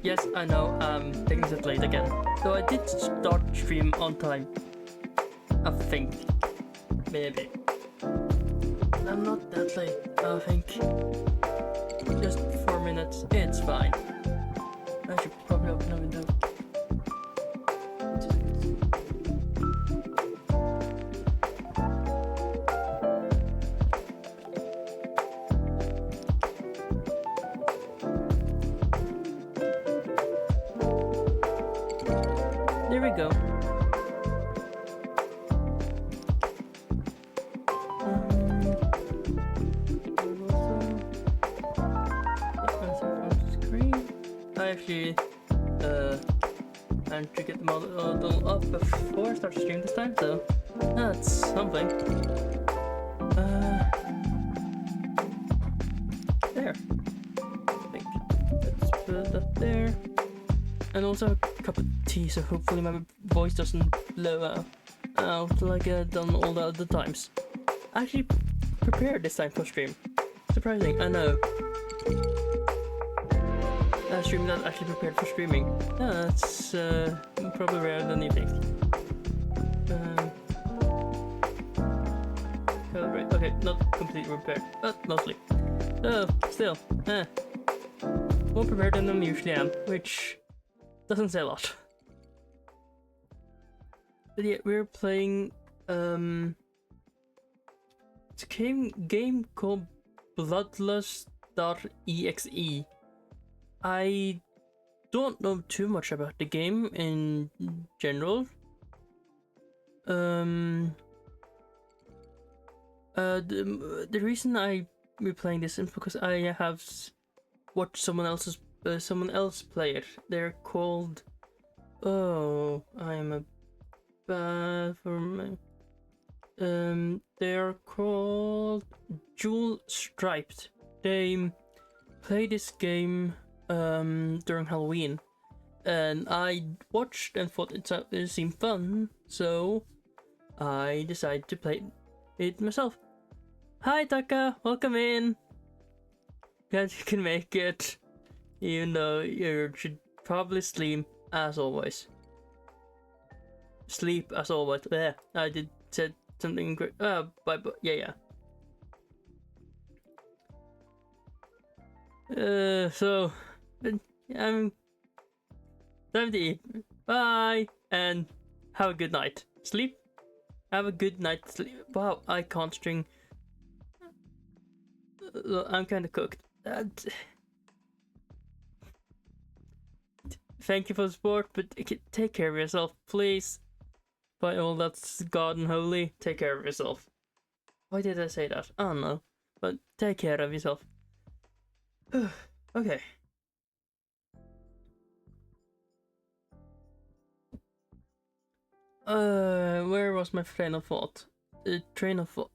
Yes, I know, things are late again. So I did start stream on time. I think. Maybe. I'm not that late, I think. Just 4 minutes, it's fine. I should probably open a window. There we go. Actually, managed to get the model up before I start the stream this time, so that's something. There. I think. Let's put it up there. And also a cup of tea, so hopefully my voice doesn't blow out like I've done all the other times. I actually prepared this time for stream. Surprising, I know. A stream not actually prepared for streaming. Yeah, that's probably rarer than you think. Calibrate. Okay, not completely prepared, but mostly. So, still, more prepared than I usually am, which doesn't say a lot. But yeah, we're playing it's a game called bloodlust.exe. I don't know too much about the game in general. The reason we're playing this is because I have watched someone else play it. They're called. Oh, I am a bad for my. They are called Jewel Striped. They play this game during Halloween, and I watched and thought it seemed fun, so I decided to play it myself. Hi Taka, welcome in. Glad you can make it, even though you should probably sleep as always. Sleep as always. Yeah, I did said something great. But yeah. So I'm time to eat. Bye and have a good night. Sleep. Have a good night sleep. Wow, I can't string. I'm kind of cooked. Thank you for the support, but take care of yourself, please. By all that's God and holy, take care of yourself. Why did I say that? I don't know, but take care of yourself. Okay. Where was my train of thought?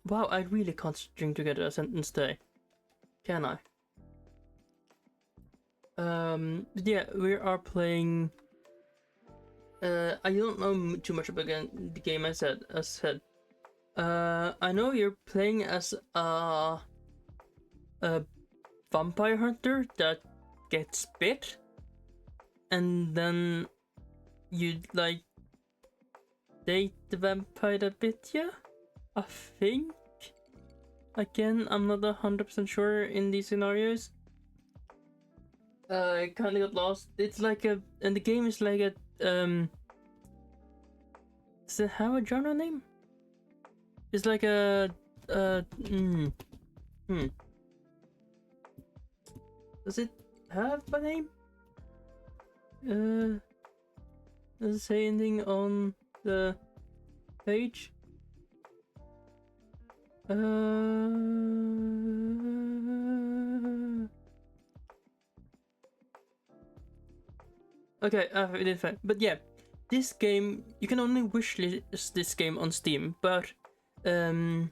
Wow, I really can't string together a sentence today. Can I? Yeah, we are playing. I don't know too much about the game. I said. I know you're playing as a vampire hunter that gets bit, and then you like date the vampire that bit you. I think. Again, I'm not 100% sure in these scenarios. I kind of got lost. It's like and the game is like a does it have a genre name? It's like a Does it have a name? Does it say anything on the page? Okay, it is fine. But yeah, this game, you can only wishlist this game on Steam, but there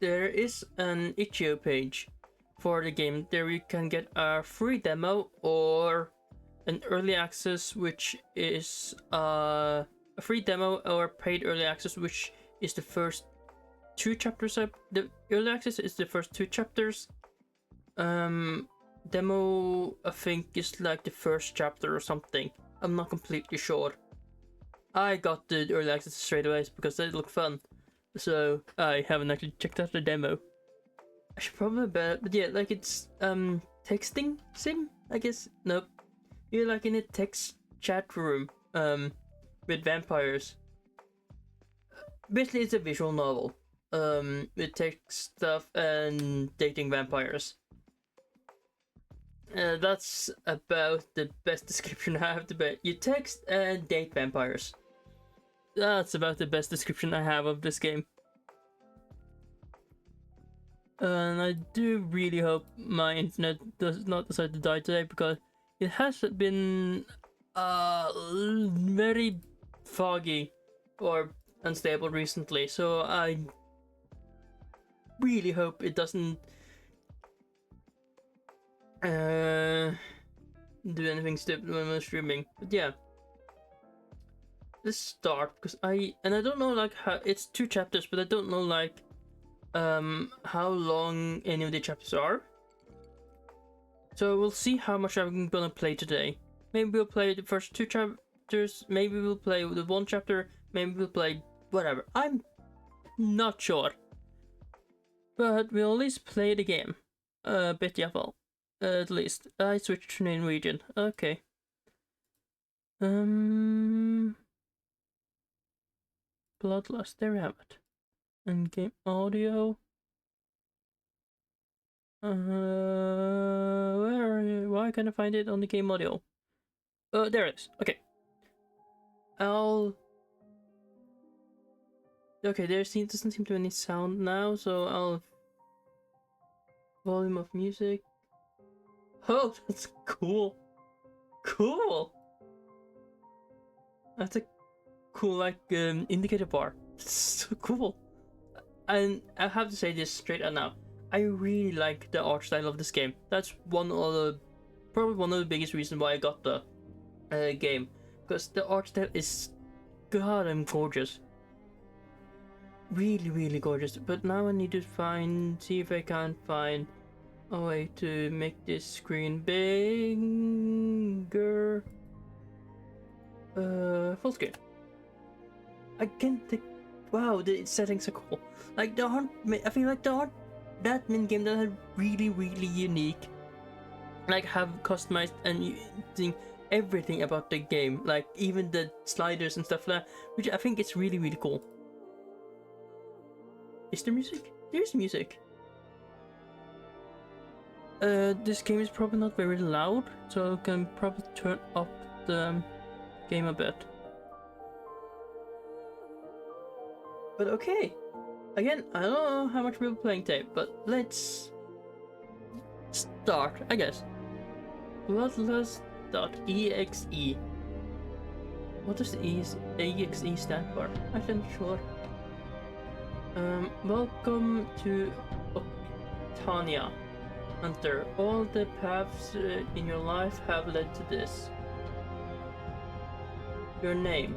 is an itch.io page for the game. There you can get a free demo or an early access, which is a free demo or paid early access, which is the first 2 chapters. The early access is the first 2 chapters. demo, I think, is like the first chapter or something. I'm not completely sure. I got the early access straight away because they look fun. So I haven't actually checked out the demo. I should probably bet, but yeah, like it's texting sim, I guess. Nope. You're like in a text chat room with vampires. Basically it's a visual novel. With text stuff and dating vampires. That's about the best description I have to bet. You text and date vampires. That's about the best description I have of this game. And I do really hope my internet does not decide to die today, because it has been very foggy or unstable recently, so I really hope it doesn't do anything stupid when I'm streaming. But yeah, let's start, because I don't know like how it's 2 chapters, but I don't know like how long any of the chapters are. So we'll see how much I'm gonna play today. Maybe we'll play the first 2 chapters, maybe we'll play the 1 chapter, maybe we'll play whatever. I'm not sure. But we'll at least play the game. A bit, yeah, well. At least. I switched to Norwegian. Okay. Bloodlust, there we have it. And game audio. Where are you? Why can't I find it on the game audio? There it is. Okay. Okay, doesn't seem to be any sound now, so I'll... Volume of music. Oh, that's cool. Cool! That's a cool, like, indicator bar. It's so cool. And I have to say this straight out now. I really like the art style of this game. That's probably one of the biggest reasons why I got the game. Because the art style is goddamn gorgeous. Really, really gorgeous. But now I need to see if I can find a way to make this screen bigger. Full screen. I can't think. Wow, the settings are cool. Like, there aren't. I feel like there aren't that many games that are really, really unique. Like, have customized and everything about the game. Like, even the sliders and stuff like that. Which I think is really, really cool. Is there music? There's music. This game is probably not very loud, so I can probably turn up the game a bit. But okay. Again, I don't know how much we'll be playing today, but let's start, I guess. Bloodlust.exe. What does the EXE stand for? I'm not sure. Welcome to Octania, Hunter. All the paths in your life have led to this. Your name.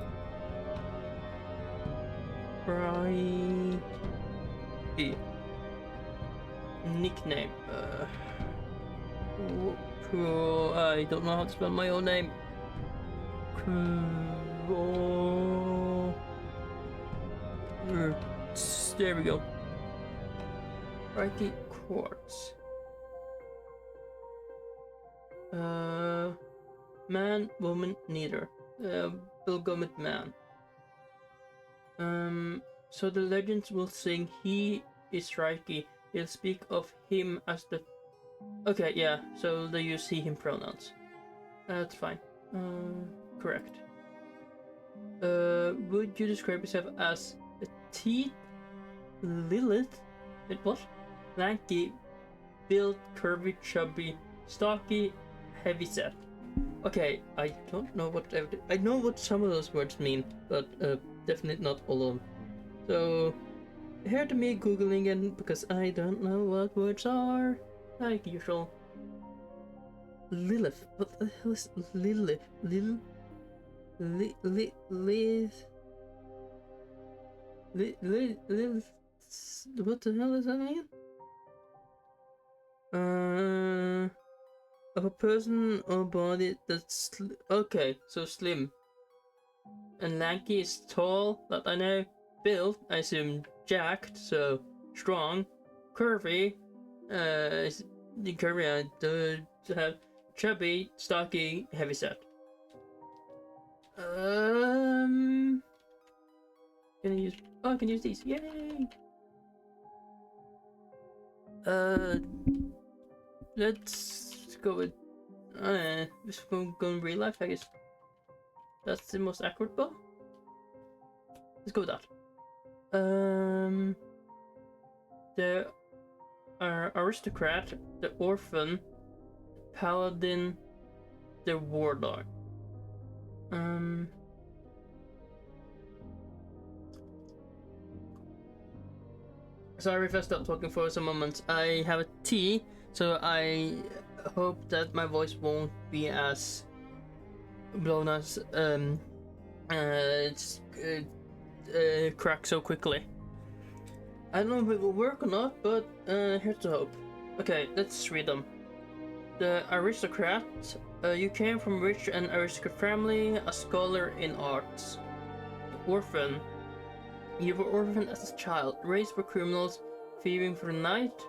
Raikyquartz. Nickname. I don't know how to spell my own name. There we go. Raikyquartz. Man, woman, neither. We'll go with man. So the legends will sing, he is Raiki. They'll speak of him as the... Okay, yeah, so they use he, him pronouns. That's fine. Correct. Would you describe yourself as a petite Lilith? Wait, what? Lanky, built, curvy, chubby, stocky, heavy set. Okay, I don't know what... I know what some of those words mean, but definitely not all of them. So, here to me googling it because I don't know what words are, like usual. Lilith. What the hell is Lilith? Lilith. What the hell is that again? of a person or body that's okay. So slim and lanky is tall. That I know. Built, I assume jacked. So strong. Curvy. The curvy. To have chubby, stocky, heavy set. Can I use? Oh, I can use these. Yay! Let's go with. This one go in real life, I guess. That's the most accurate bow. Let's go with that. The aristocrat, the orphan, paladin, the warlord. Sorry if I stopped talking for some moments. I have a tea, so I hope that my voice won't be as blown as it's crack so quickly. I don't know if it will work or not, but here's the hope. Okay, let's read them. The aristocrat. You came from rich and aristocrat family, a scholar in arts. The orphan. You were orphaned as a child, raised for criminals, thieving for the night.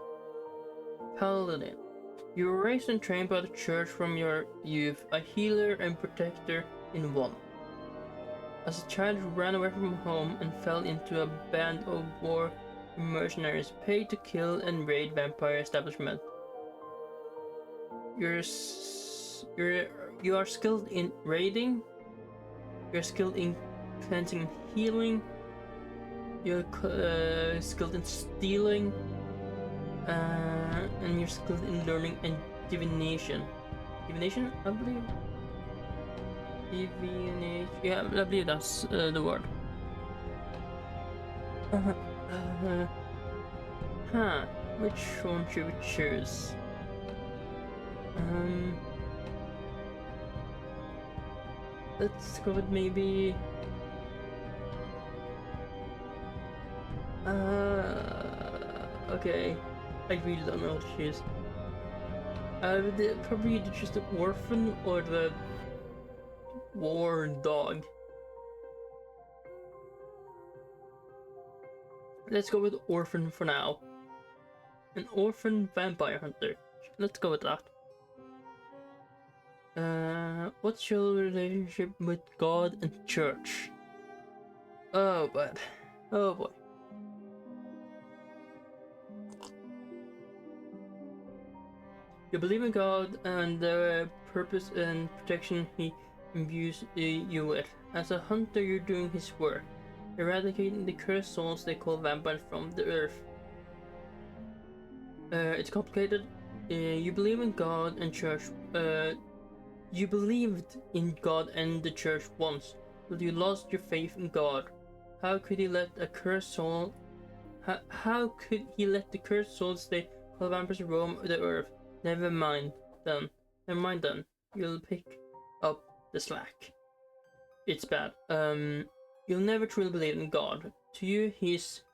Paladin. You were raised and trained by the church from your youth, a healer and protector in one. As a child, you ran away from home and fell into a band of war mercenaries paid to kill and raid vampire establishment. You are skilled in raiding. You're skilled in cleansing and healing. You're skilled in stealing, and you're skilled in learning and divination. Divination, I believe. Divination. Yeah, I believe that's the word. Which one should we choose? Let's go with maybe. Okay. I really don't know what to choose. I would probably either choose the orphan or the war dog. Let's go with orphan for now. An orphan vampire hunter. Let's go with that. What's your relationship with God and church? Oh, but oh boy. You believe in God and the purpose and protection He imbues you with. As a hunter, you're doing His work, eradicating the cursed souls they call vampires from the earth. It's complicated. You believe in God and church. You believed in God and the church once, but you lost your faith in God. How could He let a cursed soul? How could He let the cursed souls they call vampires roam the earth? Never mind then. You'll pick up the slack. It's bad. You'll never truly believe in God. To you, He's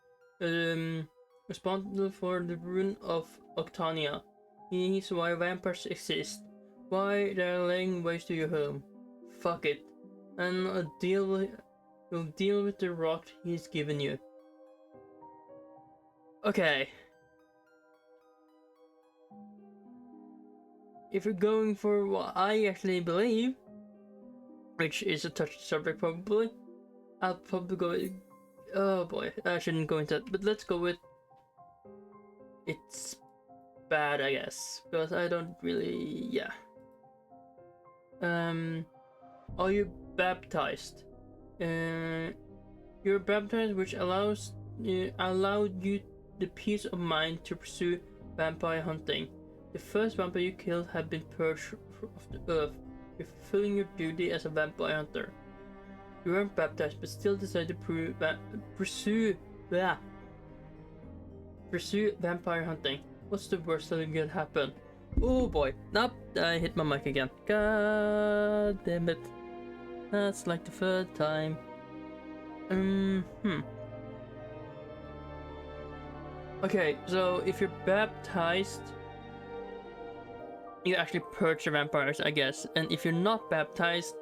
responsible for the ruin of Octania. He's why vampires exist. Why they're laying waste to your home. Fuck it. And you'll deal with the rot He's given you. Okay. If you're going for what I actually believe, which is a touchy subject probably, I'll probably go with, oh boy, I shouldn't go into that, but let's go with, it's bad, I guess, because I don't really, yeah. Are you baptized? You're baptized, which allowed you the peace of mind to pursue vampire hunting. The first vampire you killed had been purged of the earth. You're fulfilling your duty as a vampire hunter. You weren't baptized, but still decided to pursue vampire hunting. What's the worst that could happen? Oh boy, nope, I hit my mic again. God damn it. That's like the third time. Okay, so if you're baptized, you actually purge the vampires, I guess. And if you're not baptized,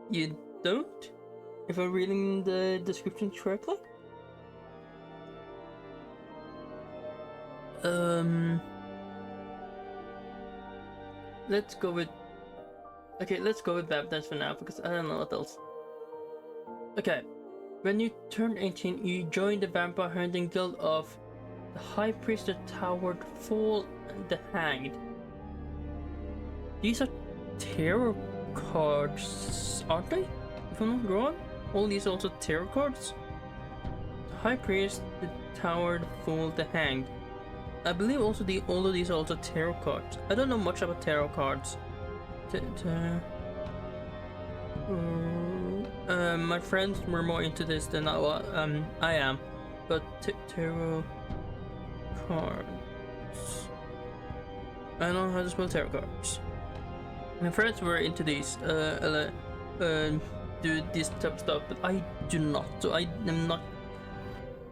you don't? If I'm reading the description correctly? Let's go with... Okay, let's go with baptized for now, because I don't know what else. Okay. When you turn 18, you join the vampire hunting guild of the High Priest, the Towered Fool, and the Hanged. These are tarot cards, aren't they? If I'm not wrong, all these are also tarot cards. The High Priest, the Towered Fool, the Hanged. I believe also all of these are also tarot cards. I don't know much about tarot cards. My friends were more into this than I am, but tarot cards. I don't know how to spell tarot cards. My friends were into these, do this type of stuff, but I do not. So I am not.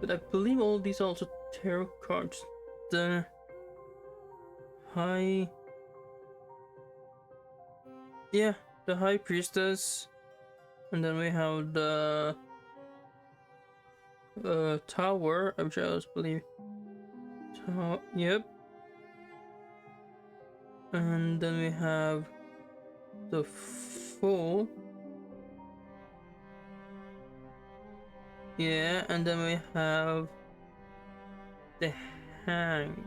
But I believe all these are also tarot cards. The High Priestess, and then we have the Tower, which I also believe. Yep. And then we have the Fool. Yeah, and then we have the Hang,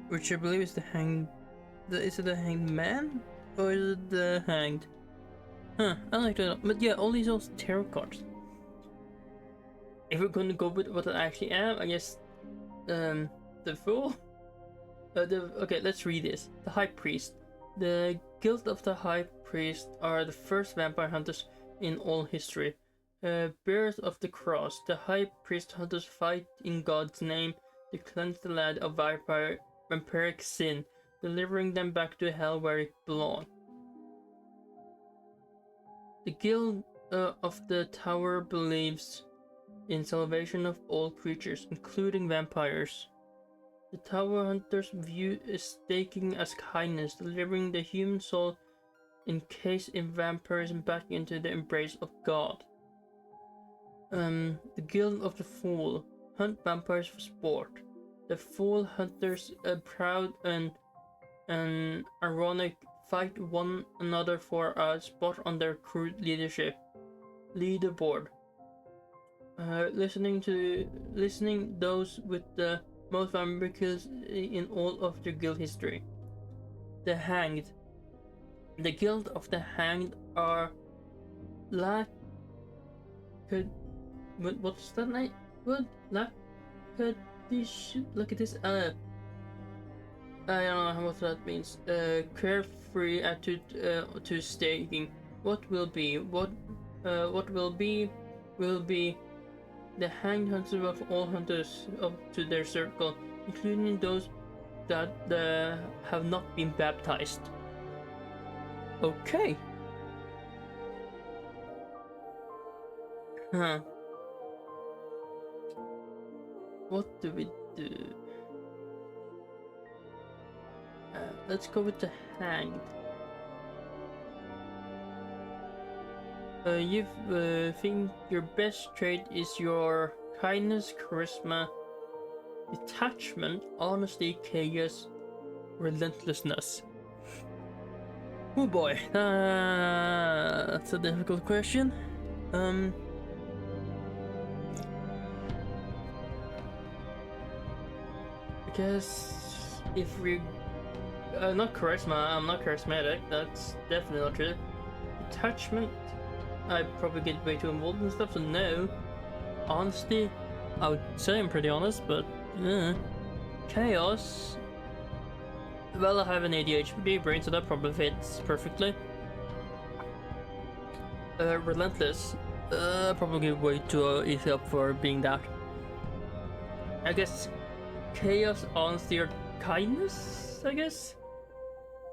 which I believe is the Hanged. Is it the Hanged Man or is it the Hanged? Huh, I like to know. But yeah, all these are tarot cards. If we're going to go with what I actually am, I guess the Fool. Okay, let's read this. The High Priest. The Guild of the High Priest are the first vampire hunters in all history. Bearers of the Cross. The High Priest hunters fight in God's name to cleanse the land of vampiric sin, delivering them back to hell where it belongs. The Guild of the Tower believes in salvation of all creatures, including vampires. The Tower Hunters view staking as kindness, delivering the human soul encased in vampirism back into the embrace of God. The Guild of the Fool hunt vampires for sport. The Fool Hunters, proud and ironic, fight one another for a spot on their crew leaderboard. Listening those with the most vampire kills in all of the guild history. The Hanged. The Guild of the Hanged are what's that name? What? Look at this. I don't know what that means. Carefree attitude to staking. What will be? What will be? Will be the Hanged hunters of all hunters up to their circle, including those that have not been baptized. Okay. Huh. What do we do? Let's go with the Hanged. You think your best trait is your kindness, charisma, detachment, honesty, chaos, relentlessness. Oh boy, that's a difficult question. I guess if we not charisma, I'm not charismatic. That's definitely not true. Detachment, I probably get way too involved in stuff, so no. Honesty, I would say I'm pretty honest, but chaos. Well, I have an ADHD brain, so that probably fits perfectly. Relentless, probably way too easy up for being that. I guess chaos, honesty, or kindness, I guess?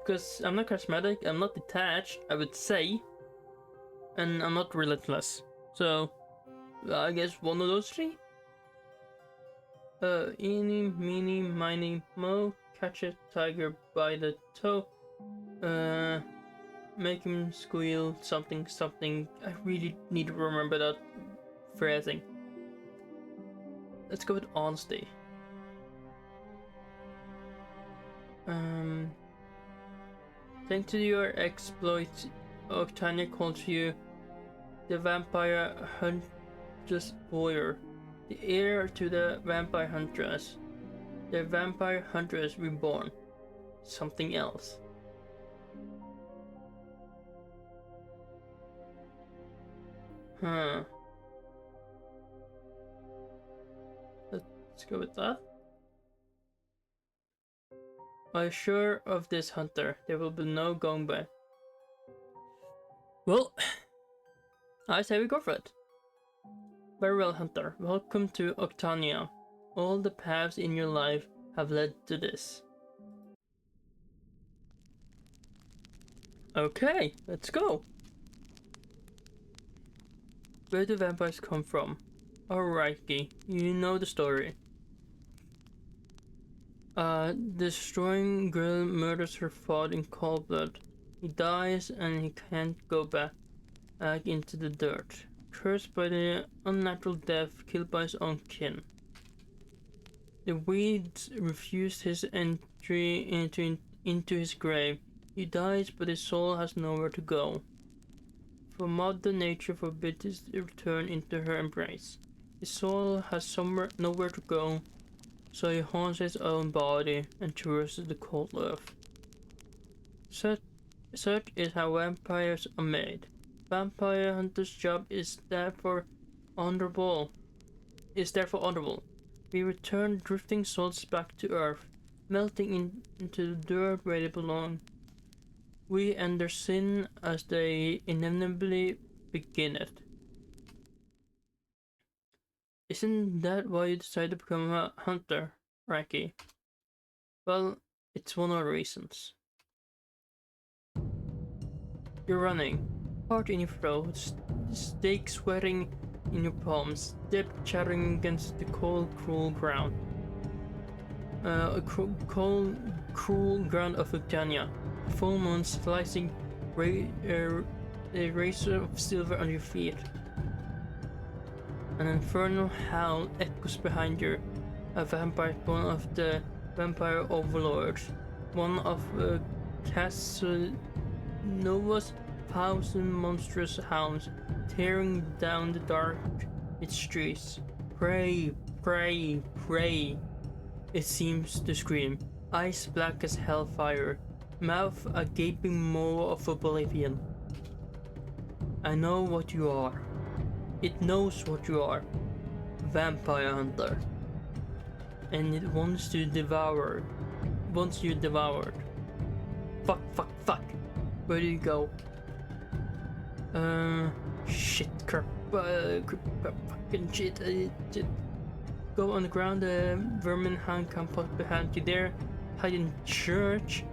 Because I'm not charismatic, I'm not detached, I would say. And I'm not relentless. So, I guess one of those three? Eeny, meeny, miny, mo, catch a tiger by the toe. Make him squeal something something. I really need to remember that phrasing. Let's go with honesty. Thanks to your exploit, Octania calls you the vampire huntress warrior, the heir to the vampire huntress. The vampire huntress reborn. Something else. Huh. Let's go with that. Are you sure of this, Hunter? There will be no going back. Well, I say we go for it. Very well, Hunter. Welcome to Octania. All the paths in your life have led to this. Okay, let's go. Where do vampires come from? Alrighty, you know the story. Destroying girl murders her father in cold blood. He dies and he can't go back into the dirt. Cursed by the unnatural death, killed by his own kin. The weeds refused his entry into his grave. He dies, but his soul has nowhere to go. For Mother Nature forbids his return into her embrace. His soul has nowhere to go, so he haunts his own body and traverses the cold earth. Such is how vampires are made. Vampire hunter's job is therefore honorable. We return drifting souls back to earth, melting into the dirt where they belong. We end their sin as they inevitably begin it. Isn't that why you decided to become a hunter, Raiky? Well, it's one of the reasons. You're running, heart in your throat, stake sweating in your palms, dip chattering against the cold, cruel ground. Cold, cruel ground of Octania. Full moon slicing a razor of silver on your feet. An infernal howl echoes behind you. A vampire, one of the vampire overlords, one of Casanova's 1,000 monstrous hounds, tearing down the dark its streets. Pray, pray, pray. It seems to scream, eyes black as hellfire, mouth a gaping maw of oblivion. I know what you are. It knows what you are. Vampire hunter. And it wants you devoured. Fuck, fuck, fuck. Where do you go? Shit, crap, fucking shit. Go on the ground, the vermin hound can pop behind you there. Hide in church.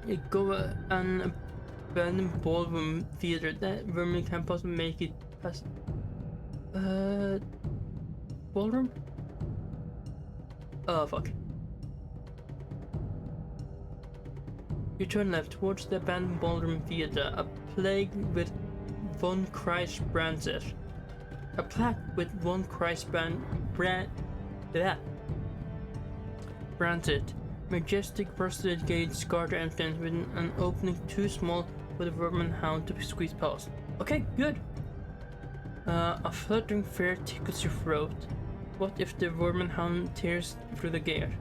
You go an abandoned ballroom theater. That vermin can possibly make it past. Ballroom? Oh, fuck. You turn left towards the abandoned ballroom theater, a plaque with Von Christ branded. A plaque with Von Christ branded. Majestic rusted gates guard the entrance with an opening too small for the vermin hound to squeeze past. Okay, good. A fluttering fear tickles your throat. What if the vermin hound tears through the gate?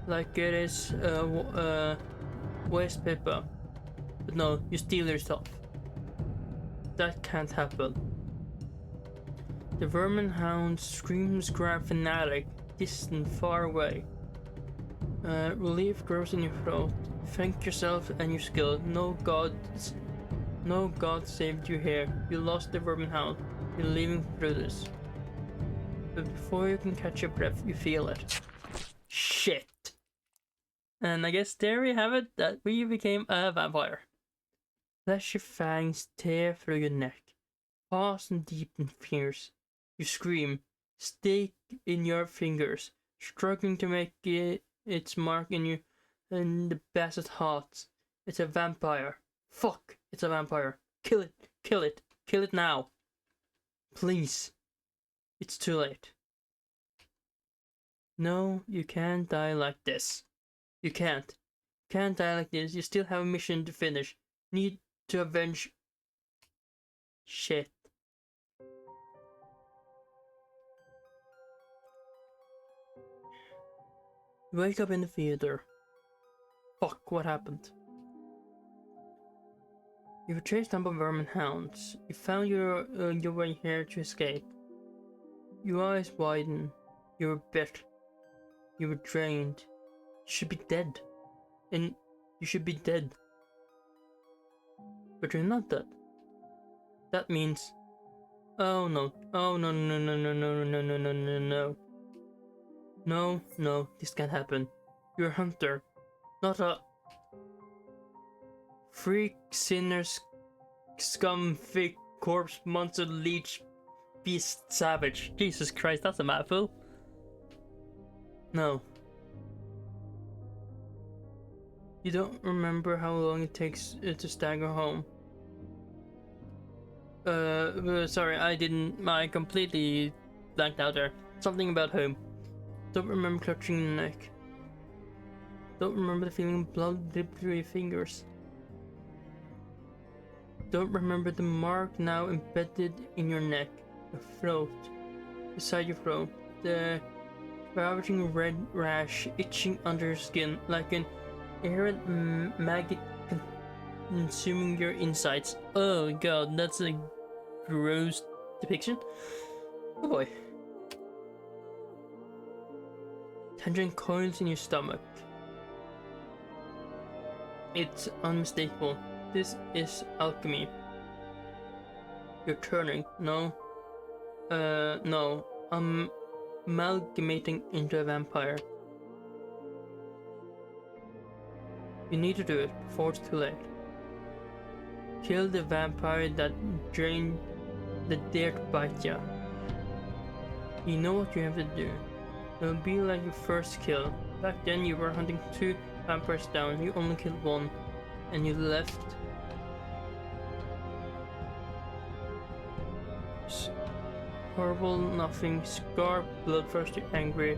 Like it is waste paper. But no, you steal yourself. That can't happen. The vermin hound screams, grab fanatic, distant, far away. Relief grows in your throat. Thank yourself and your skill. No god saved you here. You lost the vermin hound. You're leaving through this. But before you can catch your breath, you feel it. Shit. And I guess there we have it, that we became a vampire. Fleshy fangs tear through your neck. Paws and deep and fierce. You scream, stake in your fingers. struggling to make its mark in you in the basset heart. It's a vampire. Fuck, it's a vampire. Kill it, kill it, kill it now. Please. It's too late. No, you can't die like this. You can't. Can't die like this. You still have a mission to finish. Need to avenge. Shit. You wake up in the theater. Fuck, what happened? You were chased down by vermin hounds. You found your way here to escape. Your eyes widen. You were bit. You were drained. You should be dead. And you should be dead. But you're not dead. That means... Oh no. Oh no no no no no no no no no no. No, no, this can't happen. You're a hunter. Not a... freak, sinner, scum, fake, corpse, monster, leech, beast, savage. Jesus Christ, that's a mouthful. No. You don't remember how long it takes to stagger home. Sorry, I completely blanked out there. Something about home. Don't remember clutching your neck. Don't remember the feeling of blood drip through your fingers. Don't remember the mark now embedded in your neck, your throat, beside your throat, the ravaging red rash itching under your skin like an errant maggot consuming your insides. Oh god, that's a gross depiction. Oh boy. Tangent coils in your stomach. It's unmistakable. This is alchemy. You're turning. No. No. Amalgamating into a vampire. You need to do it before it's too late. Kill the vampire that drained the dare to bite ya. You know what you have to do. It'll be like your first kill. Back then you were hunting 2 vampires down, you only killed 1, and you left. Horrible, nothing, scarred, bloodthirsty, angry.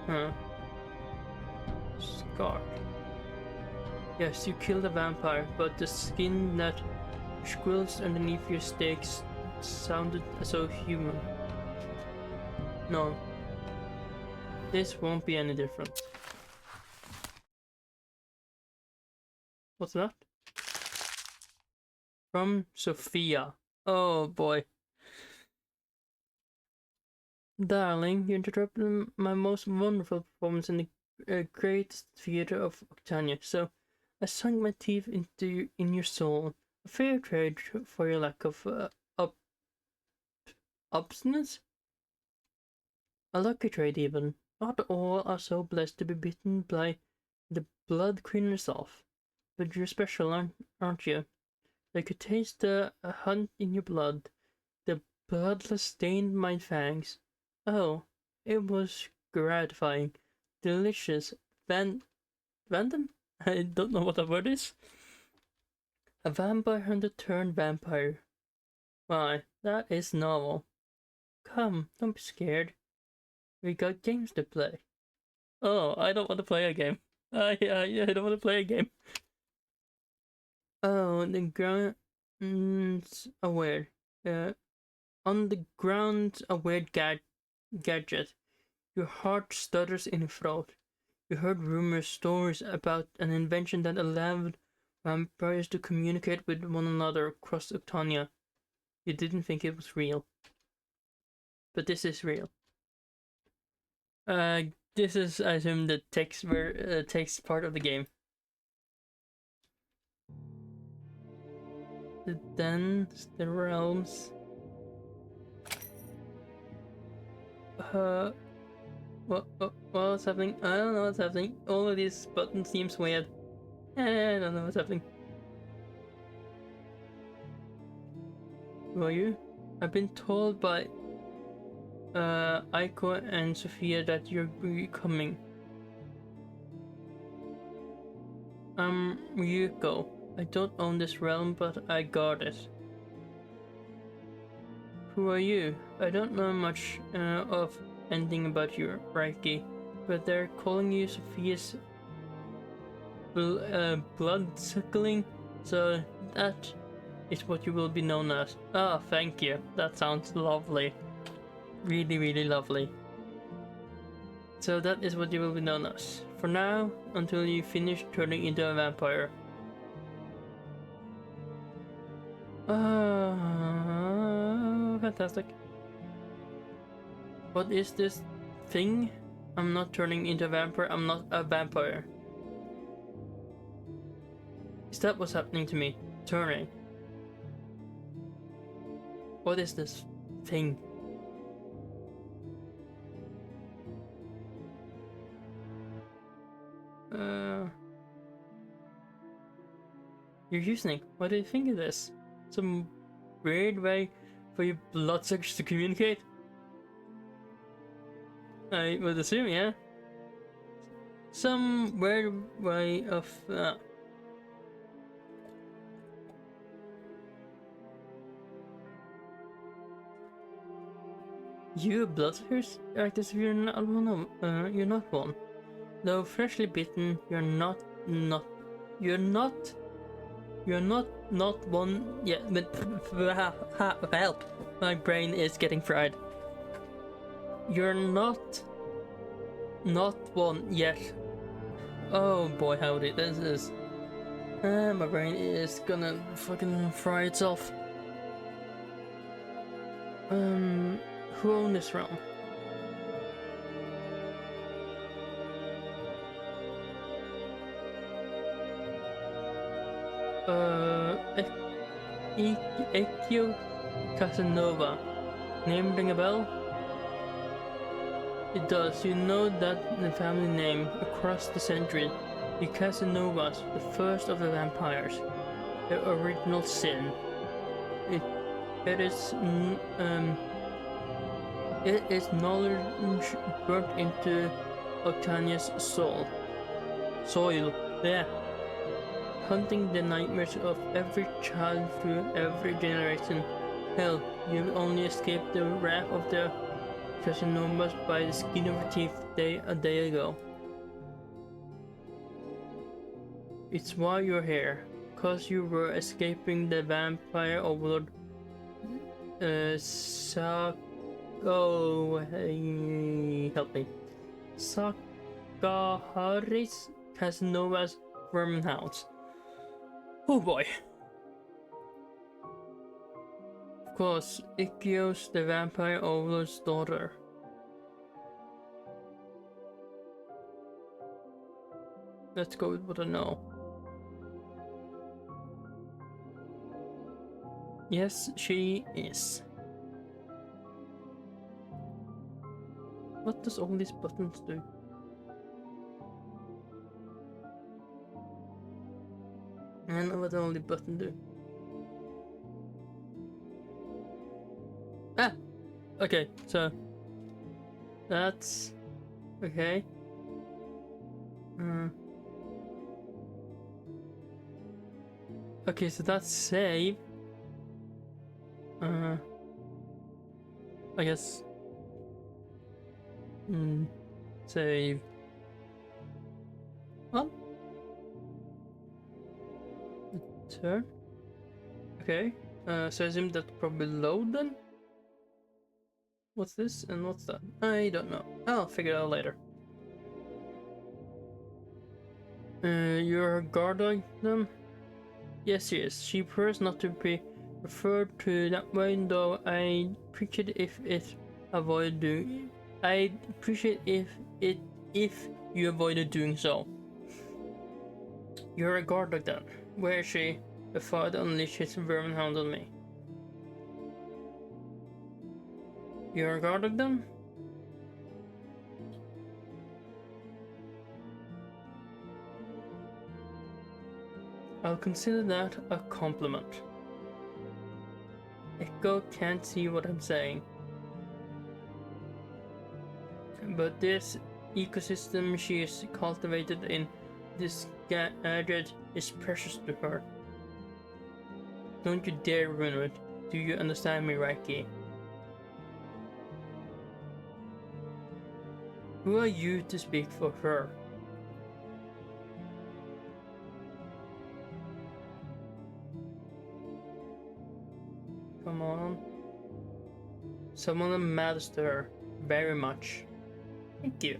Huh. Scarred. Yes, you killed a vampire, but the skin that squills underneath your stakes sounded so human. No. This won't be any different. What's that? From Sophia. Oh boy. Darling, you interrupted my most wonderful performance in the great theater of Octania, so I sunk my teeth in your soul. A fair trade for your lack of obstinance? A lucky trade even. Not all are so blessed to be bitten by the blood queen herself. But you're special, aren't you? I could taste the hunt in your blood. The bloodlust stained my fangs. Oh, it was gratifying. Delicious. Random? I don't know what that word is. A vampire hunter turned vampire. Why, that is novel. Come, don't be scared. We got games to play. Oh, I don't want to play a game. I don't want to play a game. Oh, the ground's aware. On the ground, a weird gadget. Your heart stutters in your throat. You heard rumors, stories about an invention that allowed vampires to communicate with one another across Octania. You didn't think it was real. But this is real. This is, I assume, the text part of the game. The dens, the realms. What's happening? I don't know what's happening. All of these buttons seems weird. I don't know what's happening. Who are you? I've been told by Aiko and Sophia that you're coming. I'm Ryuko. I don't own this realm, but I guard it. Who are you? I don't know much of anything about you, Raiki, but they're calling you Sophia's blood suckling, so that is what you will be known as. Ah, thank you. That sounds lovely. Really, really lovely. So that is what you will be known as. For now, until you finish turning into a vampire. Fantastic. What is this thing? I'm not turning into a vampire, I'm not a vampire. Is that what's happening to me? Turning. What is this thing? You're using. What do you think of this? Some weird way for your bloodsuckers to communicate? I would assume, yeah. Some weird way of You bloodsuckers act as if you're not one. You're not one. Though freshly bitten, you're not one yet. But help! My brain is getting fried. You're not one yet. Oh boy, howdy! This is. My brain is gonna fucking fry itself. Who owns this realm? Ekio Casanova. Name ring a bell? It does. You know that the family name across the centuries. The Casanovas, the first of the vampires. The original sin. It is knowledge burnt into Octania's soil. Yeah. Hunting the nightmares of every child through every generation. Hell, you only escaped the wrath of the Casanovas by the skin of your teeth a day ago. It's why you're here. Cause you were escaping the vampire overlord help me. Sakaharis Casanova's vermin house. Oh boy. Of course, Ikios the vampire overlord's daughter. Let's go with what I know. Yes, she is. What does all these buttons do? I know what all the buttons do. Ah! Okay, so that's okay. Okay, so that's save. I guess. Save. What? Turn. Okay. So I assume that's probably load then. What's this and what's that? I don't know. I'll figure it out later. You're guarding them? Yes, she is. She prefers not to be referred to that way, though I appreciate if you avoided doing so. You're a guard like that. Where is she? Before I unleash his vermin hound on me. You're a guard of them? I'll consider that a compliment. Echo can't see what I'm saying. but this ecosystem she is cultivated in this gadget is precious to her. Don't you dare ruin it. Do you understand me, Raiki? Who are you to speak for her? Come on. Someone that matters to her very much. Thank you.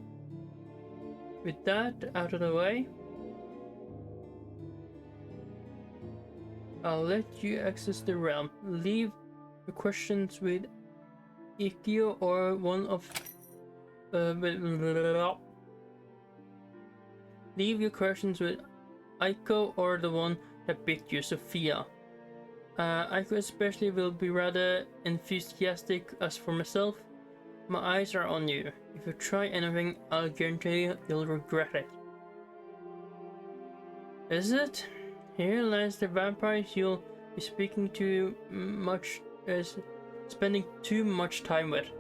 With that out of the way, I'll let you access the realm. Leave your questions with Ikkyo or one of leave your questions with Aiko or the one that bit you, Sophia. Aiko especially will be rather enthusiastic. As for myself, my eyes are on you. If you try anything, I'll guarantee you'll regret it. Is it? Here lies the vampires you'll be speaking too much, spending too much time with.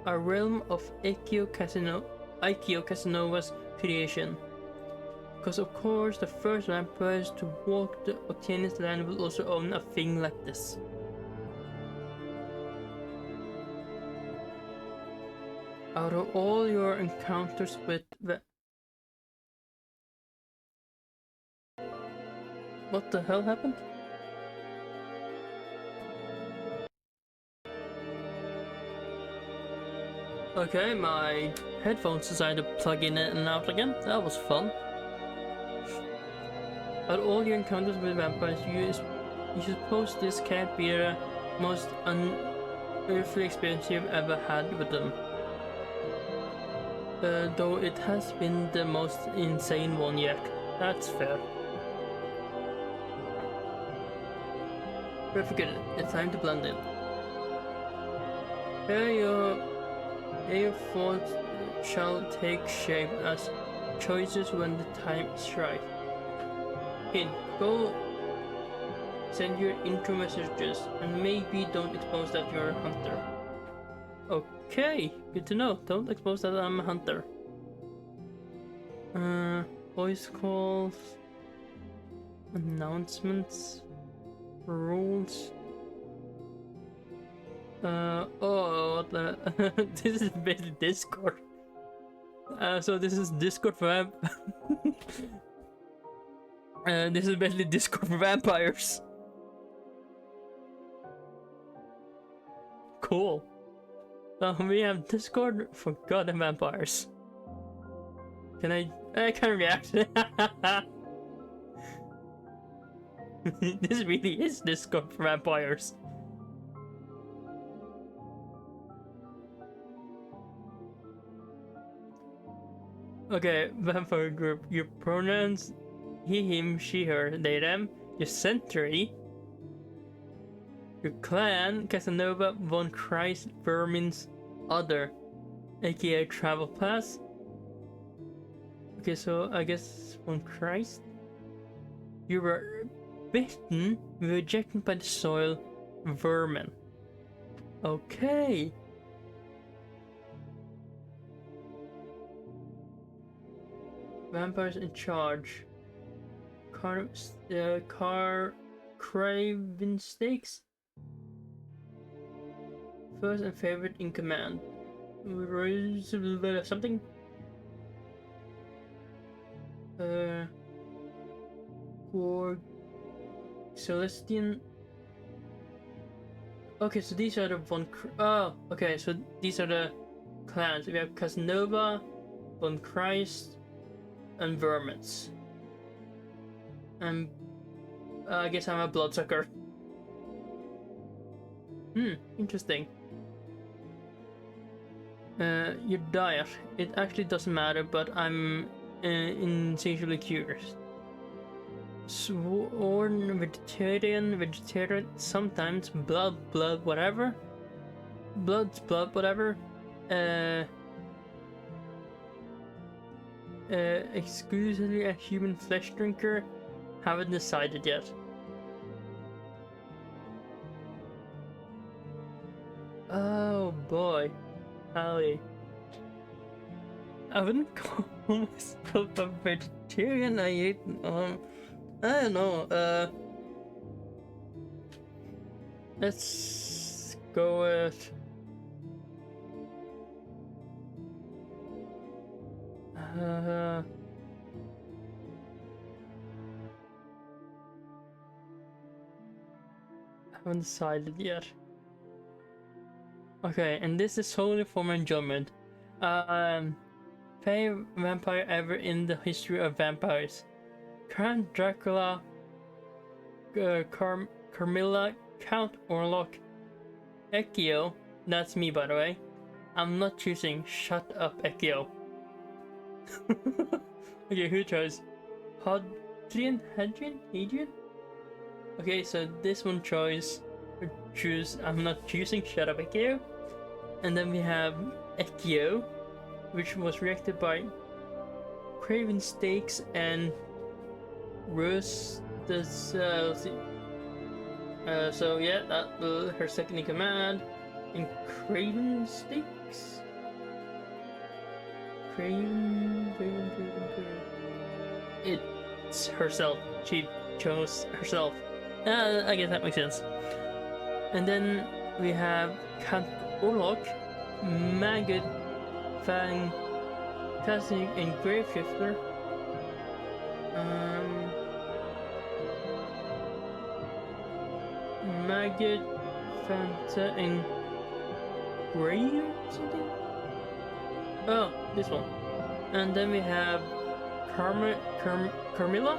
A realm of Aikyo Casanova's creation. Because of course the first vampires to walk the Octaneous land will also own a thing like this. Out of all your encounters with what the hell happened? Okay, my headphones decided to plug in and out again. That was fun. Out of all your encounters with vampires, you suppose this can't be the most unearthly experience you've ever had with them. Though it has been the most insane one yet. That's fair. Very good. It's time to blend in. Here your thoughts shall take shape as choices when the time is right. Go send your intro messages and maybe don't expose that you're a hunter. Okay, good to know. Don't expose that I'm a hunter. Voice calls, announcements, rules. What the this is basically Discord. So this is Discord for this is basically Discord for vampires. Cool. We have Discord for god and vampires. Can I can't react. This really is Discord for vampires. Okay, vampire group. Your pronouns: he, him, she, her, they, them. Your century. Your clan: Casanova, von Christ, Vermin's other, aka travel pass. Okay, so I guess von Christ. You were bitten, rejected by the soil, vermin. Okay. Vampires in charge. Craven Stakes. First and favorite in command. Something. For Celestian. Okay, so these are the okay, so these are the clans. We have Casanova, von Christ, and Vermins. And I guess I'm a bloodsucker. Interesting. Your diet. It actually doesn't matter, but I'm insatiably curious. Sworn vegetarian, sometimes blood, whatever. Blood's blood, whatever. Exclusively a human flesh drinker. Haven't decided yet. Oh boy, Ali. I wouldn't call myself a vegetarian. I eat I don't know. Let's go with I haven't decided yet. Okay, and this is solely for my enjoyment. Favorite vampire ever in the history of vampires. Count Dracula, Carmilla, Count Orlok, Ekio. That's me, by the way. I'm not choosing. Shut up, Ekio. Okay, who chose? Hadrian? Okay, so this one chose. Choose. I'm not choosing. Shut up, Ekio. And then we have Ekio, which was reacted by Craven Steaks and Roastus. So yeah, that her second in command. And Craven Steaks. Craven. It's herself. She chose herself. I guess that makes sense. And then we have Count Orlok, Maggot, Fang, Tasnik, and Graveshifter. Maggot, Fanta, and Grave something? Oh, this one. And then we have Carmilla,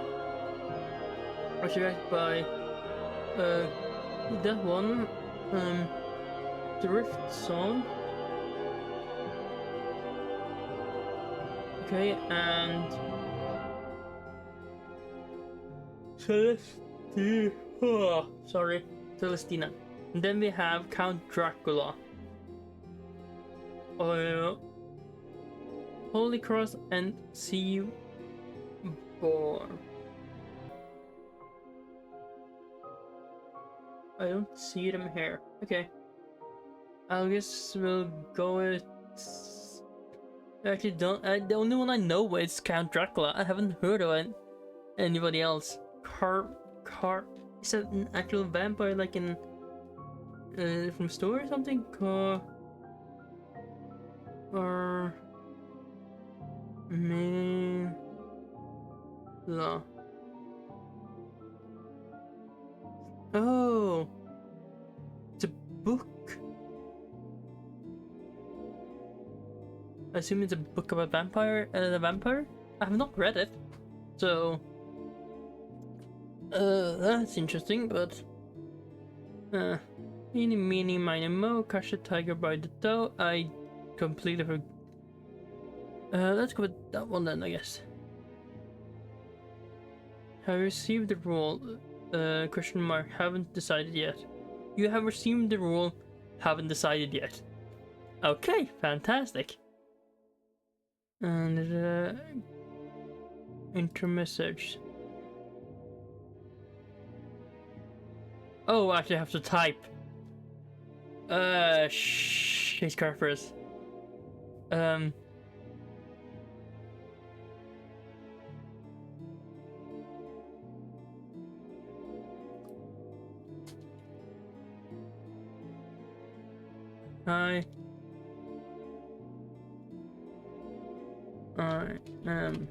resurrected by that one, Drift Song. Okay, and Celestina. Oh, sorry, Celestina. And then we have Count Dracula. Holy Cross and Sea Born. I don't see them here. Okay. I guess we'll go with. Actually, don't. The only one I know is Count Dracula. I haven't heard of it. Anybody else? Is that an actual vampire, like in from a story or something? Or Mela. Oh, it's a book. I assume it's a book about a vampire. I have not read it, so that's interesting. But eeny, meeny, miny, mo, catch a tiger by the toe. I completely forgot. Let's go with that one then, I guess. Have received the role? Question mark. Haven't decided yet. You have received the role. Haven't decided yet. Okay, fantastic. And enter message. Oh, I actually have to type. She's first. I am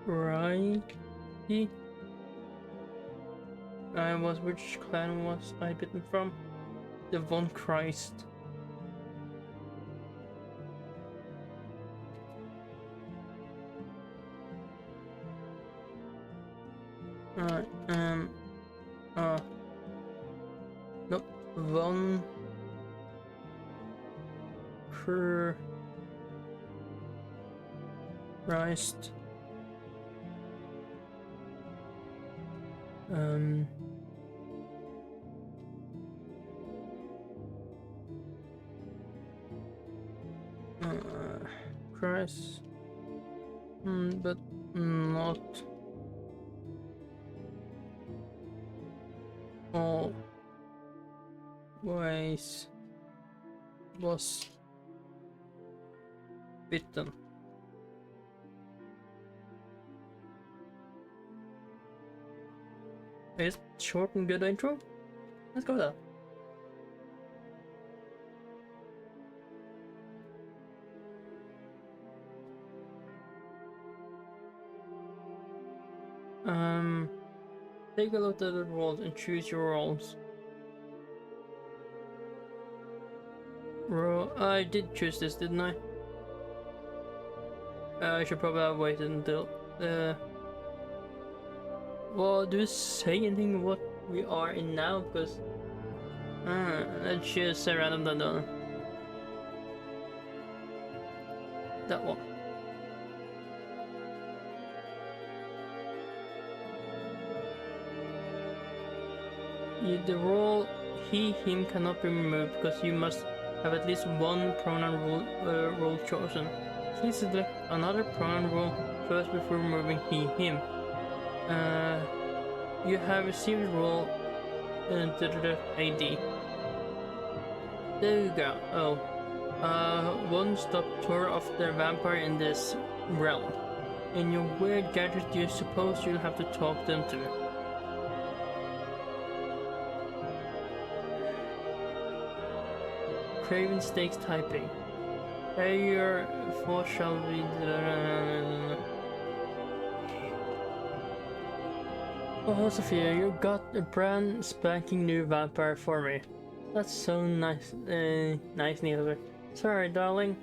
Raiky. Which clan was I bitten from? The Von Christ. Nope. Von Christ. Christ. But not always was bitten. It's short and good intro. Let's go with that. Take a look at the roles and choose your roles. I did choose this, didn't I? I should probably have waited until. Well, do we say anything what we are in now? Because let's choose a random done. That one. The role he, him cannot be removed because you must have at least one pronoun rule chosen. Please select another pronoun rule first before removing he, him. You have received rule AD. There you go. Oh. One-stop tour of the vampire in this realm. In your weird gadget you suppose you'll have to talk them to. Craven Stakes typing. Hey, your force shall be. Oh, Sophia, you got a brand spanking new vampire for me. That's so nice. Nice, neither. Sorry, darling.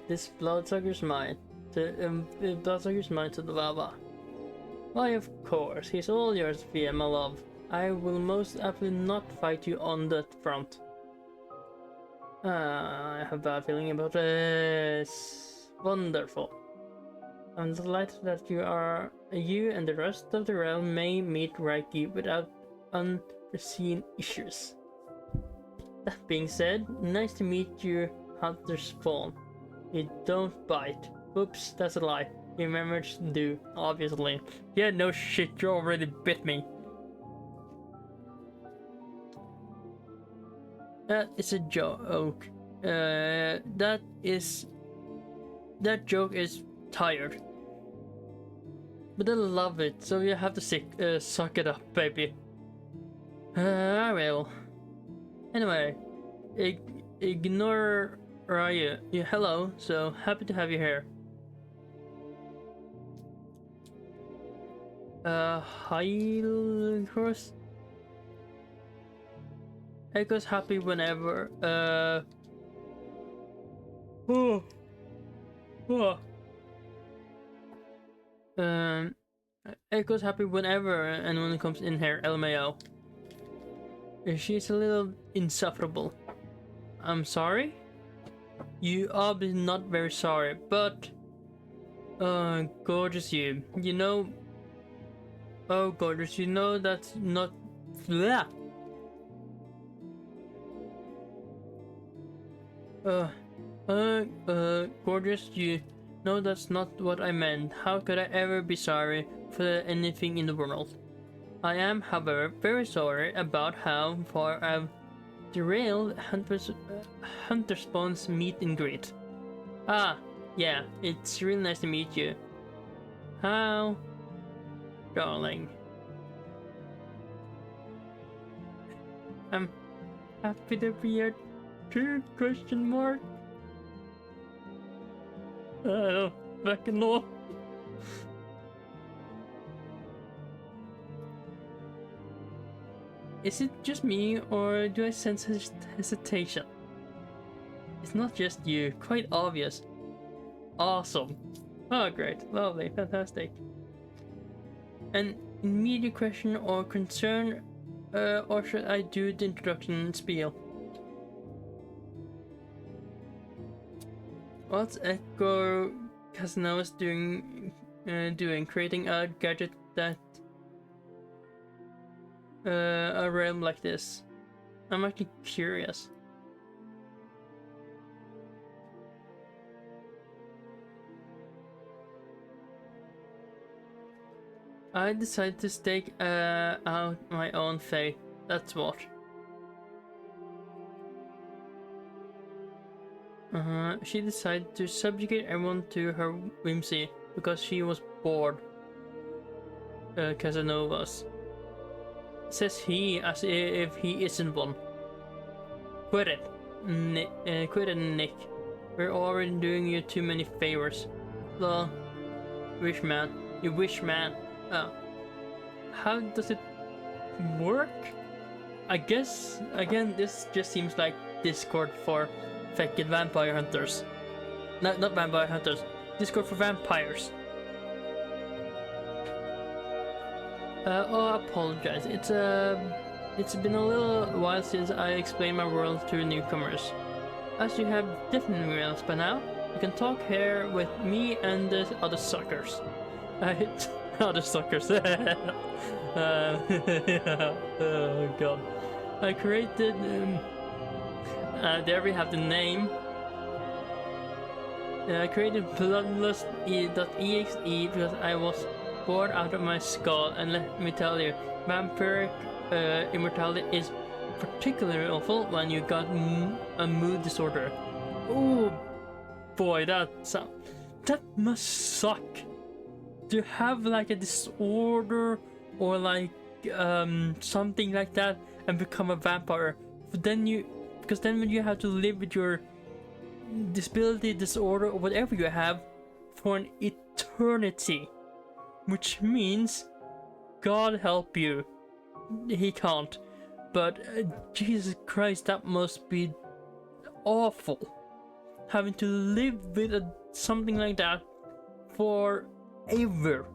This bloodsucker's mine. The bloodsucker's mine to the lava. Why, of course. He's all yours, Sophia, my love. I will most absolutely not fight you on that front. I have a bad feeling about this. Wonderful. I'm delighted that you and the rest of the realm may meet Raiki without unforeseen issues. That being said, nice to meet you, Hunter Spawn. You don't bite. Oops, that's a lie. You members do, obviously. Yeah, no shit, you already bit me. That is a joke. That joke is tired. But I love it, so you have to suck it up, baby. I will. Anyway, ignore Ryu. Hello, so happy to have you here. Hi, of course. Echo's happy whenever, Echo's happy whenever anyone comes in here, LMAO. She's a little insufferable. I'm sorry? You are not very sorry, but... gorgeous you. You know... Oh, gorgeous, you know that's not... Blah. Gorgeous, you know that's not what I meant. How could I ever be sorry for anything in the world? I am, however, very sorry about how far I've derailed Hunter Spawn's meet and greet. Ah, yeah, it's really nice to meet you. How? Darling. I'm happy to be here too, question mark? I don't fucking know. Is it just me, or do I sense hesitation? It's not just you, quite obvious. Awesome. Oh, great, lovely, fantastic. An immediate question or concern, or should I do the introduction spiel? What's Echo Casanova's doing? Creating a gadget that a realm like this? I'm actually curious. I decided to stake out my own fate. That's what. She decided to subjugate everyone to her whimsy because she was bored. Casanovas. Says he as if he isn't one. Quit it. Quit it, Nick. We're already doing you too many favors. Well, wish man. You wish man. Oh. How does it work? I guess, again, this just seems like Discord for fucking vampire hunters. No, not vampire hunters. Discord for vampires. I apologize. It's been a little while since I explained my world to newcomers. As you have definitely realized by now, you can talk here with me and the other suckers. Other suckers. Oh god. I created. There we have the name. I created bloodlust.exe because I was bored out of my skull, and let me tell you, vampiric immortality is particularly awful when you got a mood disorder. Oh boy, that must suck. To have like a disorder or like something like that and become a vampire, but then when you have to live with your disability, disorder, or whatever you have for an eternity, which means God help you, he can't, but Jesus Christ, that must be awful, having to live with something like that forever.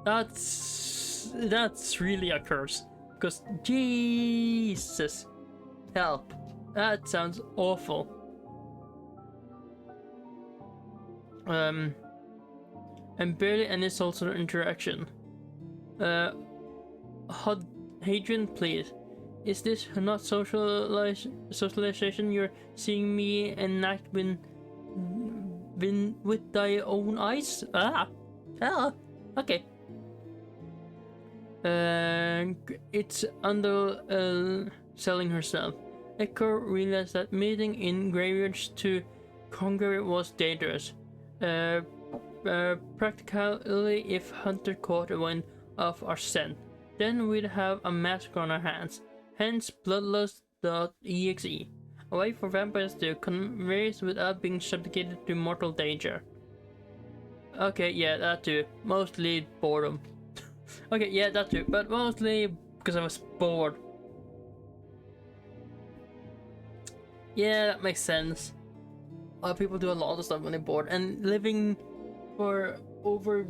That's really a curse, because Jesus help, that sounds awful. And barely any social interaction. Hadrian, please. Is this not socialization you're seeing me enact with thy own eyes? Okay. It's under selling herself. Echo realized that meeting in graveyards to congregate was dangerous. Practically, if Hunter caught one of our scent, then we'd have a massacre on our hands. Hence, bloodlust.exe. A way for vampires to converse without being subjugated to mortal danger. Okay, yeah, that too. Mostly boredom. Okay, yeah, that too, but mostly because I was bored. Yeah, that makes sense. People do a lot of stuff when they're bored, and living for over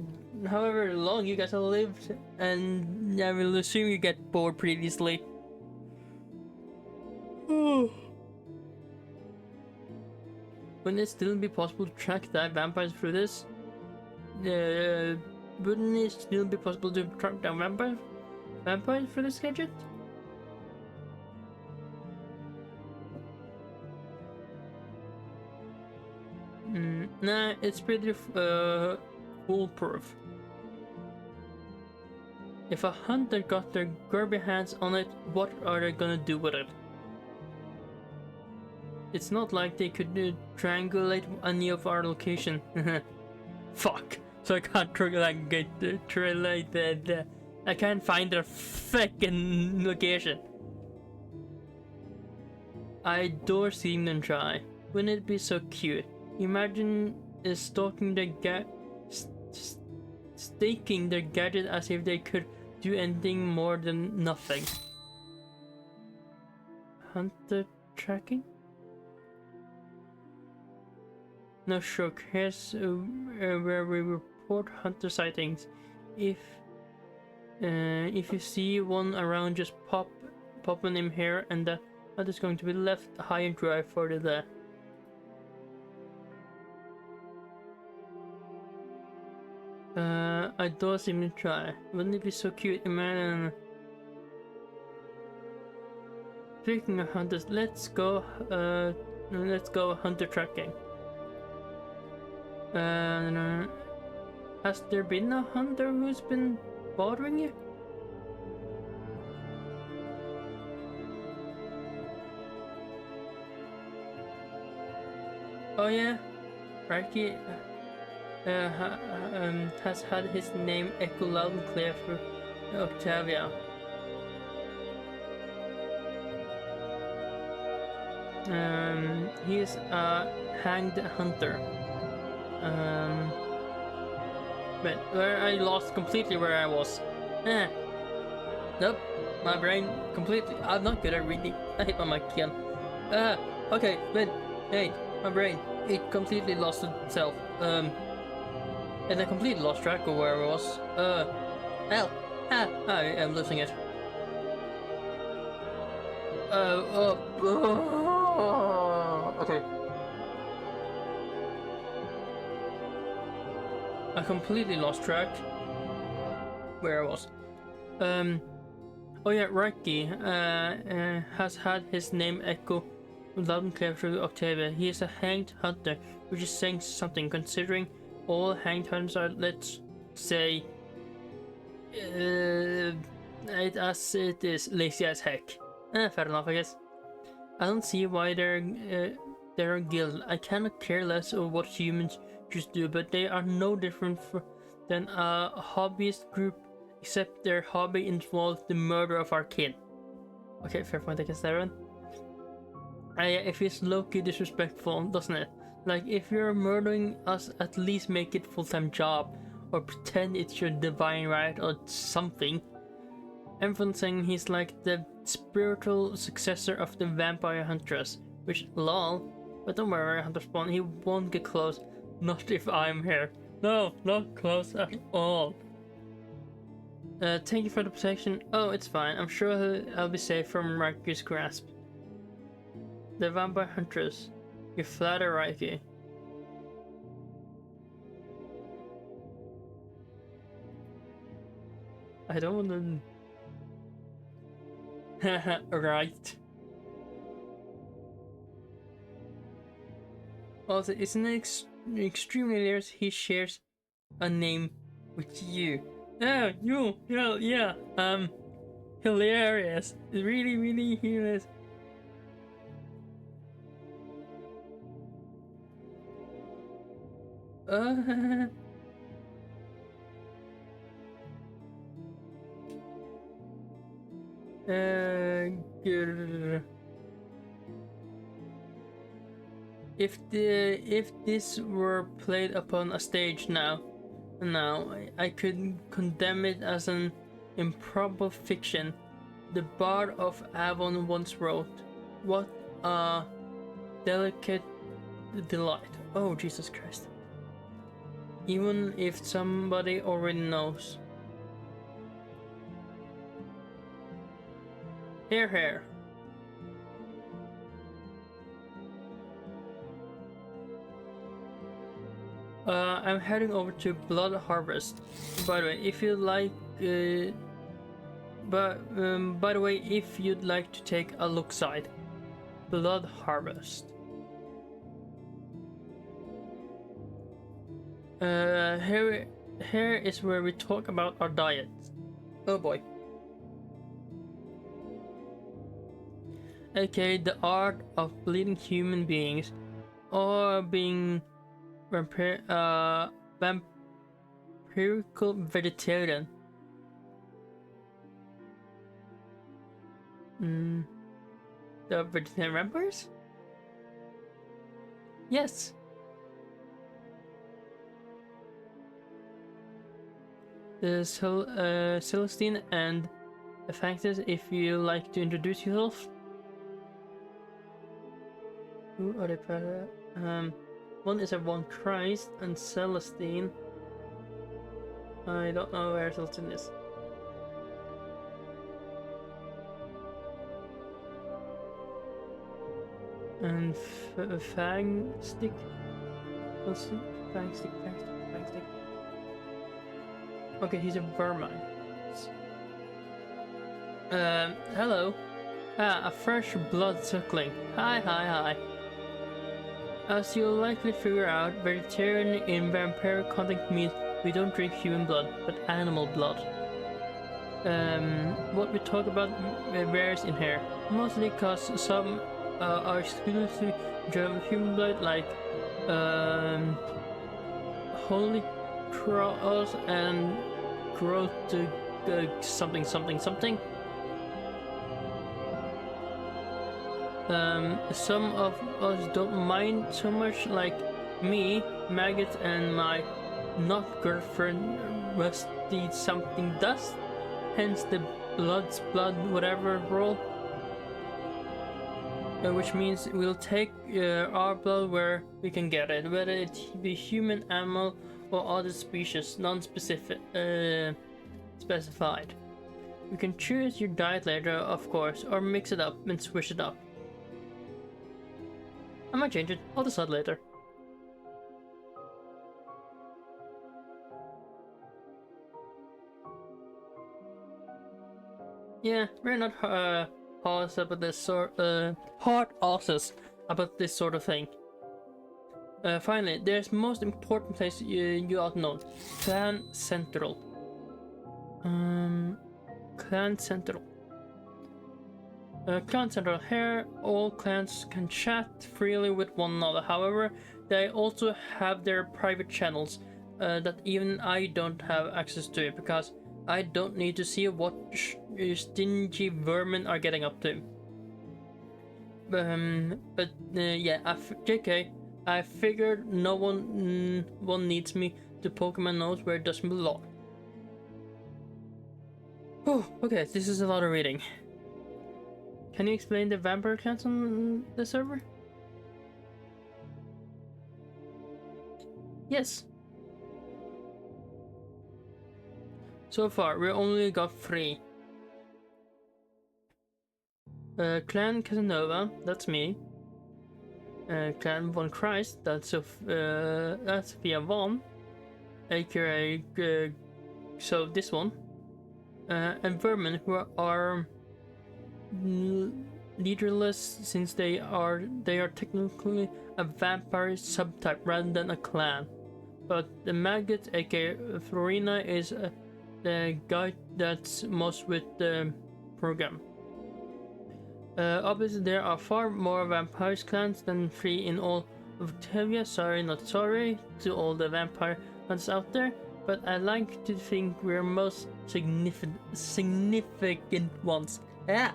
however long you guys have lived, and I will assume you get bored pretty easily. Wouldn't it still be possible to track down vampires through this? Wouldn't it still be possible to track down vampires through this gadget? Nah, it's pretty foolproof. If a hunter got their grubby hands on it, what are they gonna do with it? It's not like they could triangulate any of our location. Fuck. So I can't triangulate I can't find their fucking location. I adore seeing them try. Wouldn't it be so cute? Imagine staking their gadget as if they could do anything more than nothing. Hunter tracking? No, sure. Here's where we report hunter sightings. If you see one around, just pop on him here, and that is going to be left high and dry for the day. I don't seem to try. Wouldn't it be so cute? Imagine. Speaking of hunters, let's go hunter tracking. Has there been a hunter who's been bothering you? Oh yeah, Raiky has had his name echo loud and clear through Octavia. He is a hanged hunter. But where I lost completely where I was. Nope, my brain completely. I'm not good at reading. I hit my mic again. Okay, but hey, my brain, it completely lost itself. And I completely lost track of where I was. Hell, I am losing it. Okay. I completely lost track where I was. Oh yeah, Raiky has had his name echo loud and clear through Octavia. He is a hanged hunter, which is saying something considering all hanged hunters are, let's say, as it is, lazy as heck. Fair enough, I guess. I don't see why they're a guild. I cannot care less of what humans just do, but they are no different than a hobbyist group, except their hobby involves the murder of our kin. Okay, fair point, I guess that one. It feels low-key disrespectful, doesn't it? Like, if you're murdering us, at least make it full-time job, or pretend it's your divine right or something. Everyone's saying he's like the spiritual successor of the vampire huntress, which lol, but don't worry, Hunter Spawn, he won't get close, not if I'm here. No, not close at all. Thank you for the protection. Oh, it's fine, I'm sure I'll be safe from Raiky's grasp. The vampire huntress, you flatter Raiky. I don't want to... Right. Also, isn't it extremely hilarious he shares a name with you? Oh, you, yeah, hilarious. Really, really hilarious. Good. If this were played upon a stage now, I could condemn it as an improbable fiction. The Bard of Avon once wrote, "What a delicate delight." Oh, Jesus Christ. Even if somebody already knows. Here. I'm heading over to Blood Harvest. By the way, if you'd like, by the way, if you'd like to take a look side, Blood Harvest. Here is where we talk about our diet. Oh boy. Okay, the art of bleeding human beings, or being vampirical vegetarian. The vegetarian vampires? Yes. The Celestine and the factors, if you like to introduce yourself. Who are they? One is a One Christ and Celestine. I don't know where Celestine is. And Fang Stick. Fang Stick. Okay, he's a vermin. Hello. A fresh blood suckling. Hi. As you'll likely figure out, vegetarian in vampire content means we don't drink human blood, but animal blood. What we talk about varies in here, mostly because some are exclusively human blood, like Holy Cross and growth to something something something. Some of us don't mind so much, like me, Maggot, and my not girlfriend Rusty something dust, hence the blood whatever roll. Which means we'll take our blood where we can get it, whether it be human, animal, or other species, non-specific specified. You can choose your diet later, of course, or mix it up and switch it up. I might change it. I'll decide later. Yeah, we're not horse about this sort hard asses about this sort of thing. Finally, there's most important place you ought to know. Clan Central. Clan Central. Clan Central. Here, all clans can chat freely with one another. However, they also have their private channels that even I don't have access to, because I don't need to see what stingy vermin are getting up to. Yeah, JK, I figured no one needs me to poke my nose where it doesn't belong. Oh, okay, this is a lot of reading. Can you explain the vampire clans on the server? Yes. So far, we only got 3. Clan Casanova, that's me. Clan Von Christ, that's Via Von, aka so this one. And Vermin, who are leaderless since they are technically a vampire subtype rather than a clan. But the Maggot, aka Florina, is the guy that's most with the program. Obviously there are far more vampire clans than 3 in all of Octavia. Sorry, not sorry to all the vampire clans out there, but I like to think we're most significant ones. Yeah.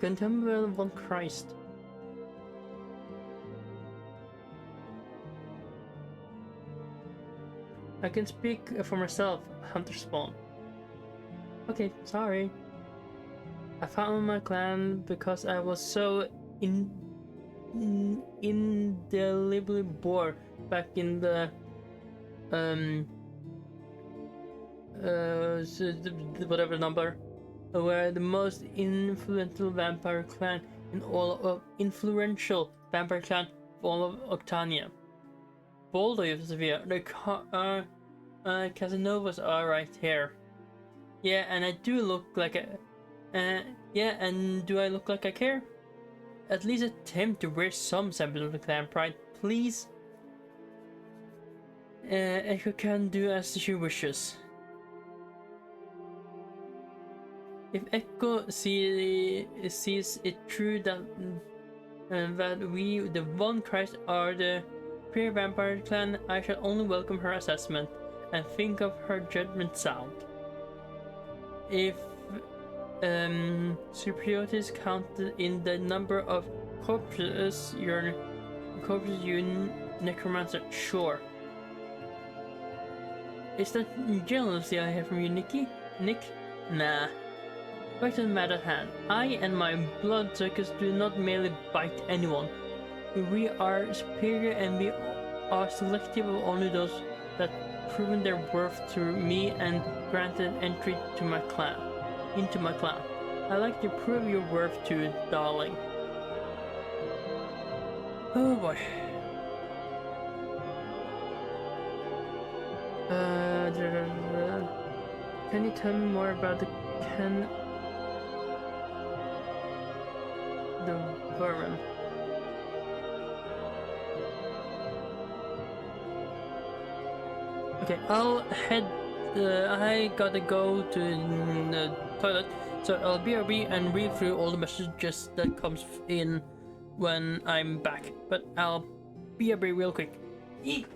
Contemporary Von Christ. I can speak for myself, Hunter Spawn. Okay, sorry. I found my clan because I was so indelibly bored back in the whatever number, where the most influential vampire clan in all of Octania. Bold of Severe, the Casanovas are right here. Yeah, and I do look like a yeah, and do I look like I care? At least attempt to wear some semblance of the clan pride, please. Echo can do as she wishes. If Echo sees it true that we, the Von Christ, are the pure vampire clan, I shall only welcome her assessment and think of her judgment sound. If superiority is counted in the number of corpses, you necromancer, sure. Is that jealousy I have from you, Nick? Nah. Back to the matter at hand. I and my bloodsuckers do not merely bite anyone. We are superior, and we are selective of only those that proven their worth to me and granted entry to my clan. I like to prove your worth to, darling. Oh boy. Can you tell me more about the vermin? Okay, I'll head I gotta go to the toilet, so I'll BRB and read through all the messages that comes in when I'm back. But I'll BRB real quick. Eek.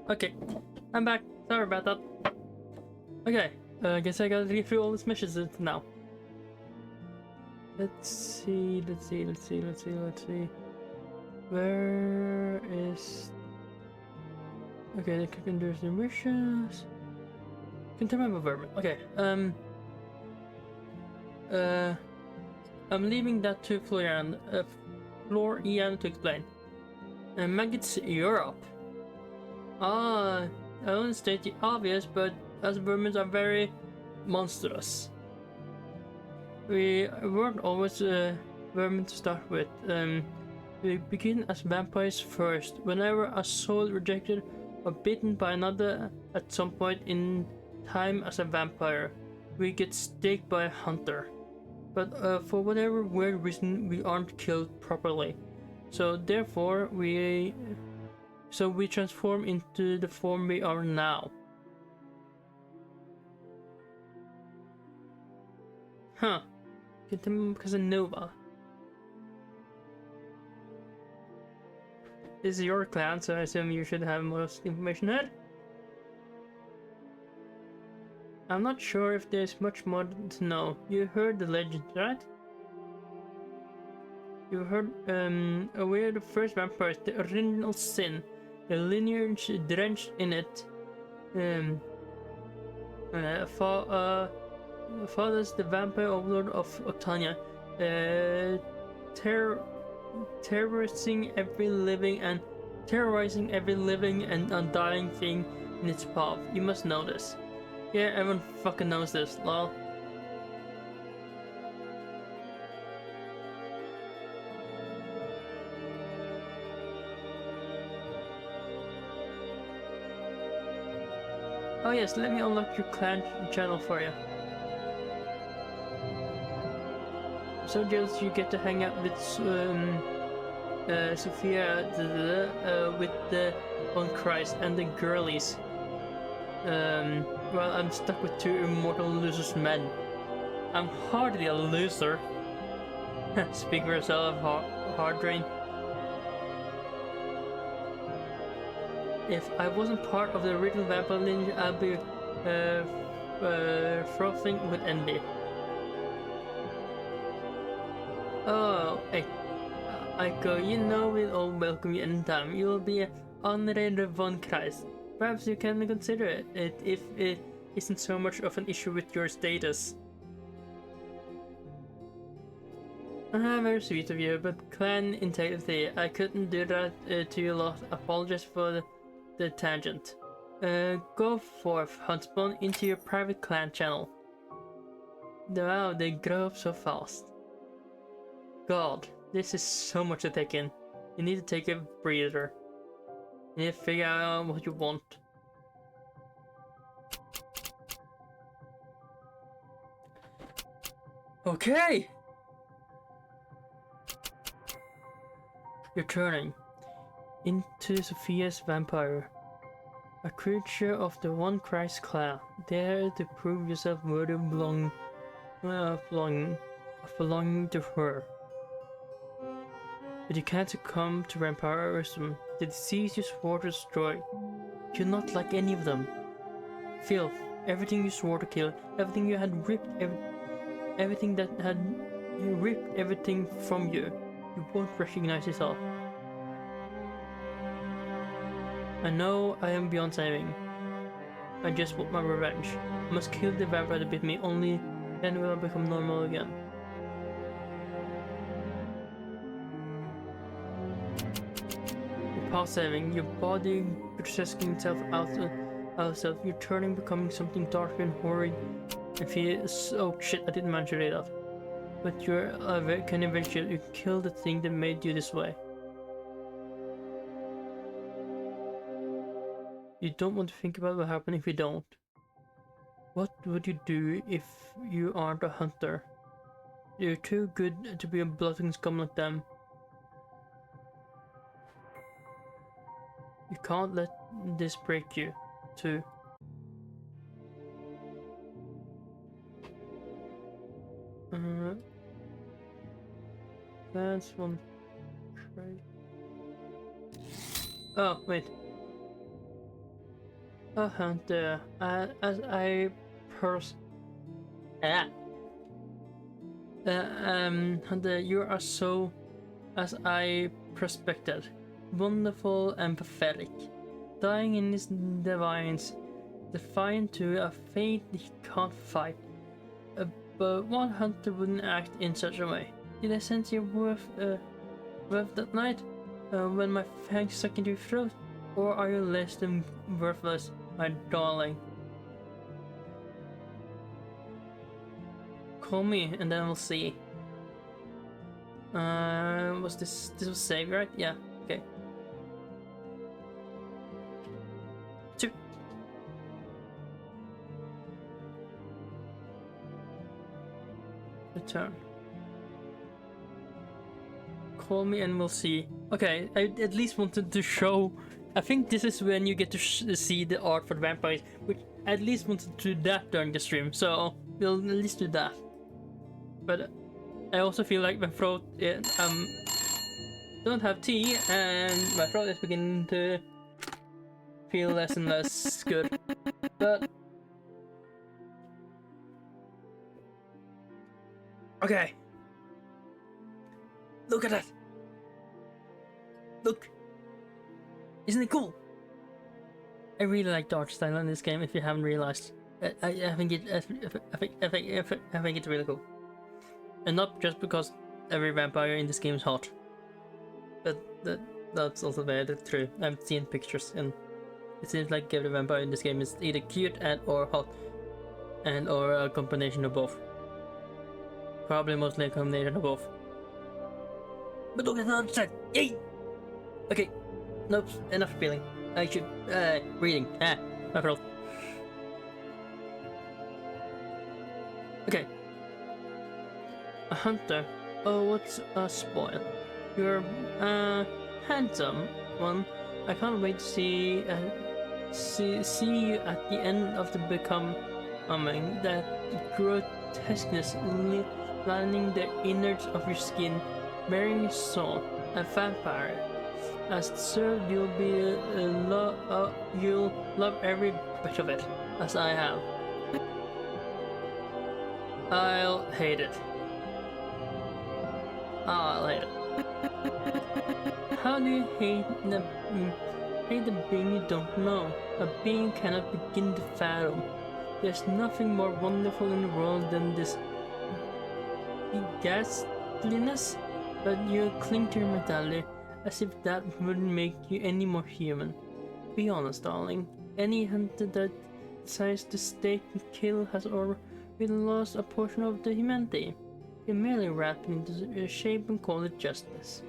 Okay, I'm back. Sorry about that. Okay, I guess I gotta read through all these missions now. Let's see. Where is... Okay, the can do the missions. Continue my vermin. Okay, I'm leaving that to Florian to explain. Maggots Europe. I don't state the obvious, but us vermin are very monstrous. We weren't always vermin to start with. We begin as vampires first. Whenever a soul rejected or bitten by another at some point in time as a vampire, we get staked by a hunter. But for whatever weird reason, we aren't killed properly. So therefore, we transform into the form we are now. Huh. Casanova. This is your clan, so I assume you should have most information here. I'm not sure if there's much more to know. You heard the legend, right? You heard, we're the first vampires, the original sin, the lineage drenched in it. Father's the vampire overlord of Octania, terrorizing every living and undying thing in its path. You must know this. Yeah, everyone fucking knows this, lol. Oh yes, let me unlock your clan channel for you. I'm so jealous you get to hang out with Sophia with the on Christ and the girlies. Well, I'm stuck with two immortal losers men. I'm hardly a loser. Speak for yourself, hard drain. If I wasn't part of the original vampire lineage, I'd be frothing with envy. Oh, Eiko, you know we'll all welcome you anytime. You'll be honored von Christ. Perhaps you can consider it if it isn't so much of an issue with your status. Very sweet of you, but clan integrity, I couldn't do that to you lot. Apologize for the tangent. Go forth, Huntspawn, into your private clan channel. Wow, they grow up so fast. God, this is so much to take in. You need to take a breather. You need to figure out what you want. Okay! You're turning into Sophia's vampire. A creature of the One Christ clan. Dare to prove yourself worthy of belonging to her. But you can't succumb to vampirism, the disease you swore to destroy. You're not like any of them. Filth, everything you swore to kill, everything you had ripped, everything that had ripped everything from you. You won't recognize yourself. I know I am beyond saving. I just want my revenge. I must kill the vampire that bit me, only then will I become normal again. You're past saving, your body processing itself out of self, you're turning, becoming something dark and horrid. If you oh shit, I didn't mention it up. But can eventually you kill the thing that made you this way. You don't want to think about what happens if you don't. What would you do if you aren't a hunter? You're too good to be a blooding scum like them. You can't let this break you, too. That's one. Oh, wait. Oh, Hunter, as I Hunter, you are so, as I prospected, wonderful and pathetic, dying in his defiant to a fate he can't fight. But what hunter wouldn't act in such a way? Did I sense your worth that night, when my fangs stuck into your throat? Or are you less than worthless, my darling? Call me and then we'll see. Was this was save, right? Yeah, okay. 2. Return. Call me and we'll see. Okay, I at least wanted to show. I think this is when you get to see the art for the vampires, which I at least wanted to do that during the stream, so we'll at least do that. But I also feel like my throat, don't have tea, and my throat is beginning to feel less and less good. But okay, look at that. Look, isn't it cool? I really like the art style in this game. If you haven't realized, I think it's really cool. And not just because every vampire in this game is hot, but that's also very true. I've seen pictures, and it seems like every vampire in this game is either cute and or hot, and or a combination of both. Probably mostly a combination of both. But look at the other side! Yay! Okay, nope, enough feeling. I should reading. My throat. Okay. A hunter. Oh, what's a spoil? You're handsome one. I can't wait to see you at the end of the becoming. That grotesqueness lining the innards of your skin, bearing your soul, a vampire. As served, you'll love every bit of it, as I have. I'll hate it. I'll hate it. How do you hate the being you don't know? A being cannot begin to fathom. There's nothing more wonderful in the world than this ghastliness, but you cling to your mentality as if that wouldn't make you any more human. Be honest, darling. Any hunter that decides to stake and kill has already lost a portion of the humanity. You merely wrap it into shape and call it justice.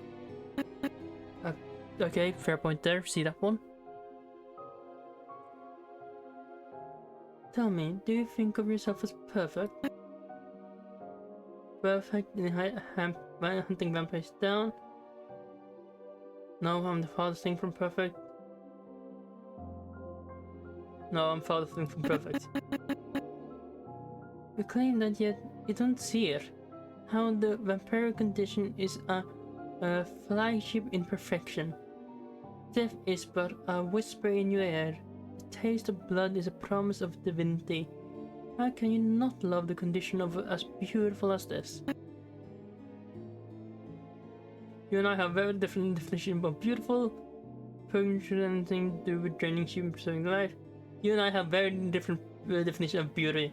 Okay, fair point there. See that one? Tell me, do you think of yourself as perfect? Perfect in hunting vampires down? No, I'm the farthest thing from perfect. No, I'm farthest thing from perfect. You claim that yet you don't see it. How the vampire condition is a flagship in perfection. Death is but a whisper in your ear. The taste of blood is a promise of divinity. How can you not love the condition of as beautiful as this? You and I have very different definitions of beautiful. Punctual anything to do with draining human pursuing life. You and I have very different definition of beauty.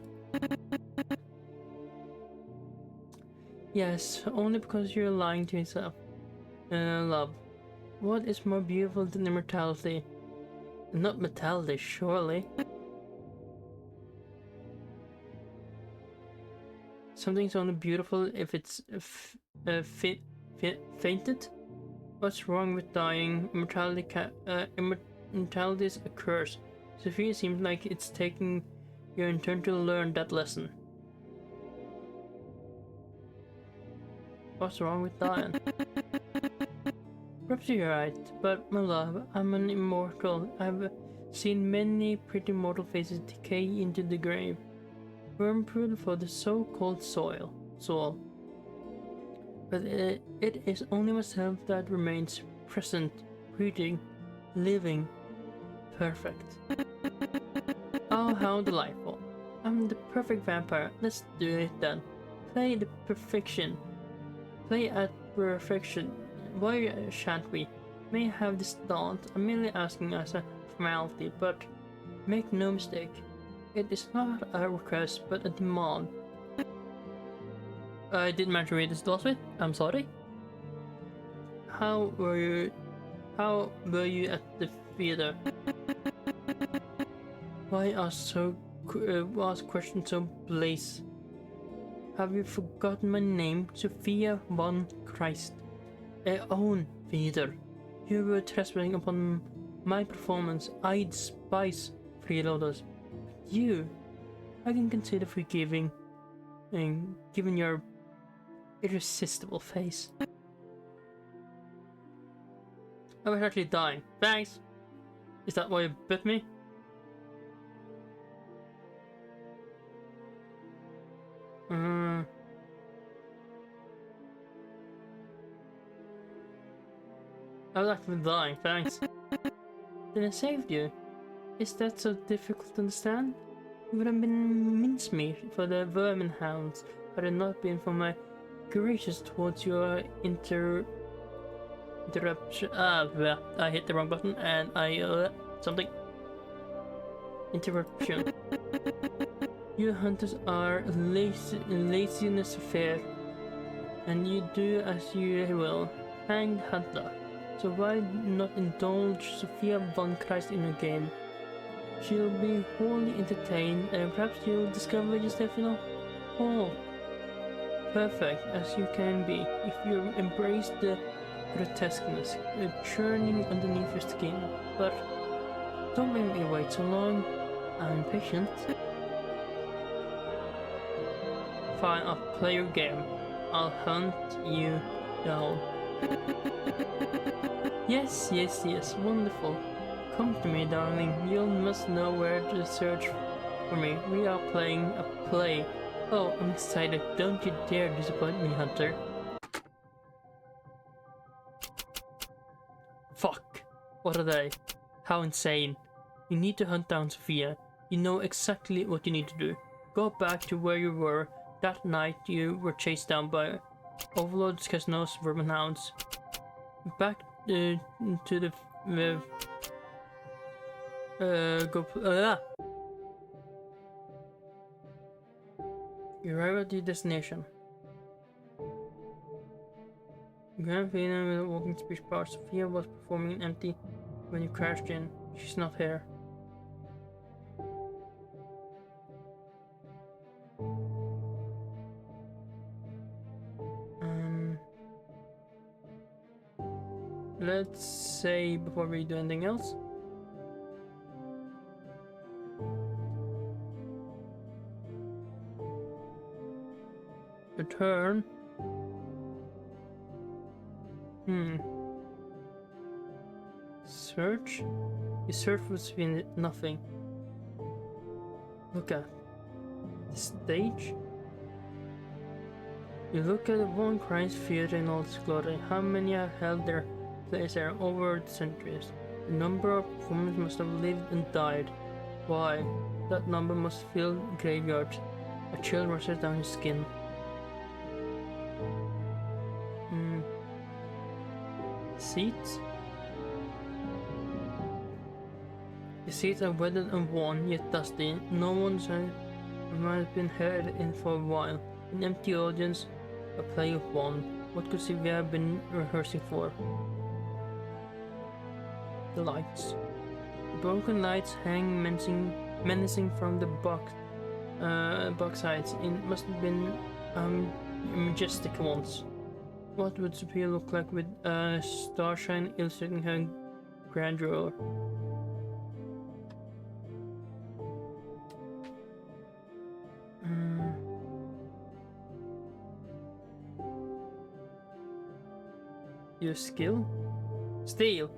Yes, only because you're lying to yourself. Love. What is more beautiful than immortality? Not mortality, surely. Something's only beautiful if it's fainted? What's wrong with dying? Immortality is a curse. Sophia seems like it's taking your turn to learn that lesson. What's wrong with dying? Perhaps you're right, but my love, I'm an immortal. I've seen many pretty mortal faces decay into the grave. Wormproof for the so-called soul. But it is only myself that remains present, breathing, living, perfect. How delightful. I'm the perfect vampire. Let's do it then. Play the perfection. Play at perfection. Why shan't we? May have this daunt. I'm merely asking as a formality, but make no mistake. It is not a request, but a demand. I didn't manage to read this last bit. I'm sorry. How were you at the theater? Why ask questions so blaze? Have you forgotten my name, Sophia von Christ? I own theater. You were trespassing upon my performance. I despise freeloaders. You, I can consider forgiving, given your irresistible face. I was actually dying. Thanks. Is that why you bit me? I was actually dying. Thanks. Then I saved you. Is that so difficult to understand? You would have been mincemeat for the vermin hounds had it not been for my gracious towards your interruption. Well, I hit the wrong button and I something. Interruption. You hunters are laziness affair, and you do as you will. Hanged hunter. So why not indulge Sophia von Christ in a game? She'll be wholly entertained, and perhaps you'll discover yourself in a hole. Perfect as you can be, if you embrace the grotesqueness, churning underneath your skin. But don't make me wait so long. I'm impatient. Fine, I'll play your game. I'll hunt you down. Yes, wonderful. Come to me, darling. You must know where to search for me. We are playing a play. Oh, I'm excited. Don't you dare disappoint me, Hunter. Fuck. What are they? How insane. You need to hunt down Sophia. You know exactly what you need to do. Go back to where you were that night you were chased down by Overlord Casino's vermin hounds. Back to the You arrive at your destination. Grand Vienna with a walking speech bar. Sophia was performing empty when you crashed in. She's not here. Let's say before we do anything else. Return. Search. You search for nothing. Look at the stage. You look at the Von Christ Theater in all its glory. How many have held their place there over the centuries? The number of performers must have lived and died. Why? That number must fill graveyards. A chill rushes down his skin. Seats? The seats are weathered and worn, yet dusty. No one's has been heard in for a while. An empty audience, a play of one. What could Sylvia have been rehearsing for? The lights. The broken lights hang menacing from the box sides. It must have been majestic once. What would Sophia look like with starshine illustrating her grandeur? Your skill? Steal!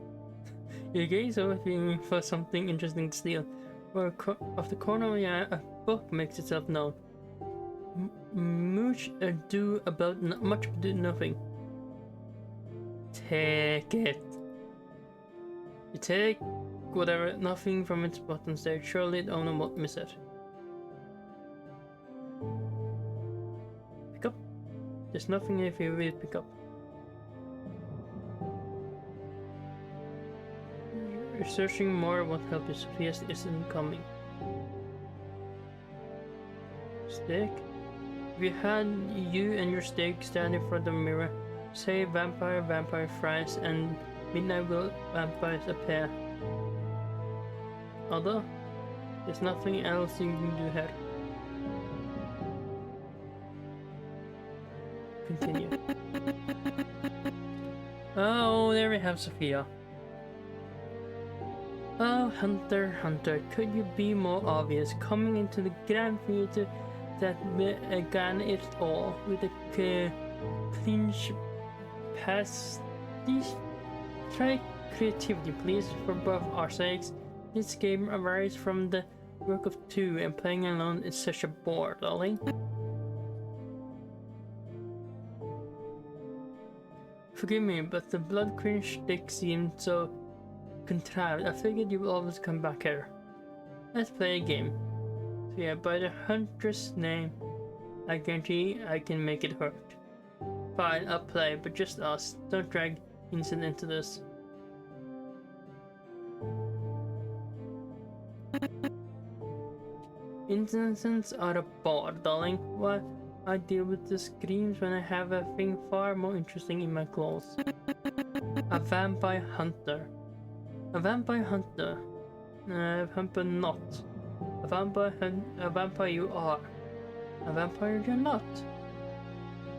Your gaze overthinking for something interesting to steal. Where of the corner of your eye, a book makes itself known. Much ado about much ado nothing. Take it. You take whatever, nothing from its bottom stage. Surely the owner won't miss it. Pick up? There's nothing if you will pick up. Researching more won't help you. Sophia isn't coming. Steak? If you had you and your steak stand in front of a mirror, say vampire, vampire fries, and midnight will vampires appear. Although, there's nothing else you can do here. Continue. Oh, there we have Sophia. Oh, Hunter, Hunter, could you be more obvious? Coming into the grand theater that began it all with a clinch pastiche. Try creativity, please, for both our sakes. This game varies from the work of two, and playing alone is such a bore, darling. Forgive me, but the blood cringe stick seemed so contrived. I figured you would always come back here. Let's play a game. So yeah, by the hunter's name, I guarantee I can make it hurt. Fine, I'll play, but just us. Don't drag Vincent into this. Instances are a bore, darling. Why I deal with the screams when I have a thing far more interesting in my claws. A vampire hunter. A vampire hunter. A vampire not. A vampire you are. A vampire you're not.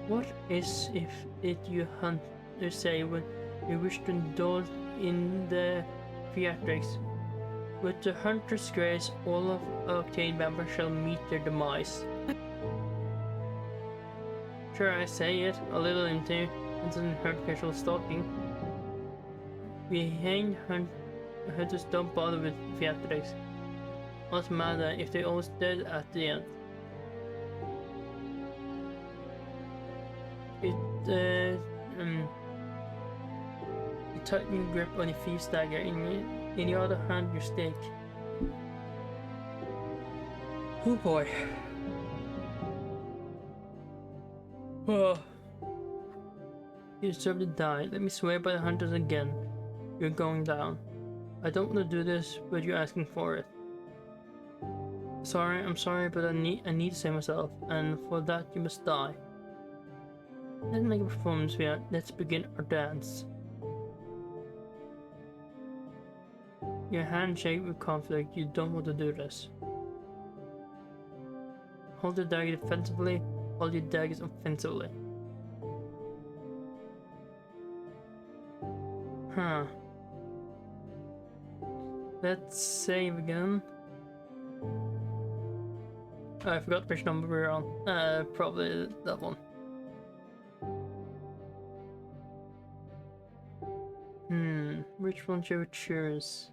What is if it you hunt you say when you wish to indulge in the theatrics? With the hunter's grace, all of arcane vampires shall meet their demise. Sure, I say it a little into doesn't hurt casual stalking. We hang hunters don't bother with theatrics. What's matter if they all dead at the end? You tighten your grip on your thief's dagger, in your other hand your stake. Oh boy. Oh. You deserve to die. Let me swear by the hunters again. You're going down. I don't want to do this, but you're asking for it. Sorry, I'm sorry, but I need to save myself, and for that you must die. Let's make a performance here. Let's begin our dance. Your hand shake with conflict. You don't want to do this. Hold your dagger defensively, hold your daggers offensively. Huh. Let's save again. Oh, I forgot which number we're on. Probably that one. Which one should we choose?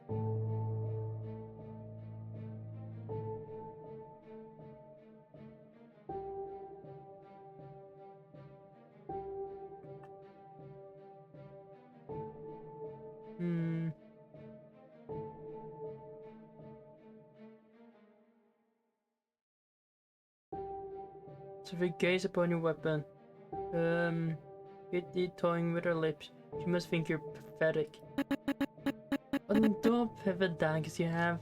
So if we gaze upon your weapon, Kitty toying with her lips, she must think you're pathetic. On the door pivot daggers you have.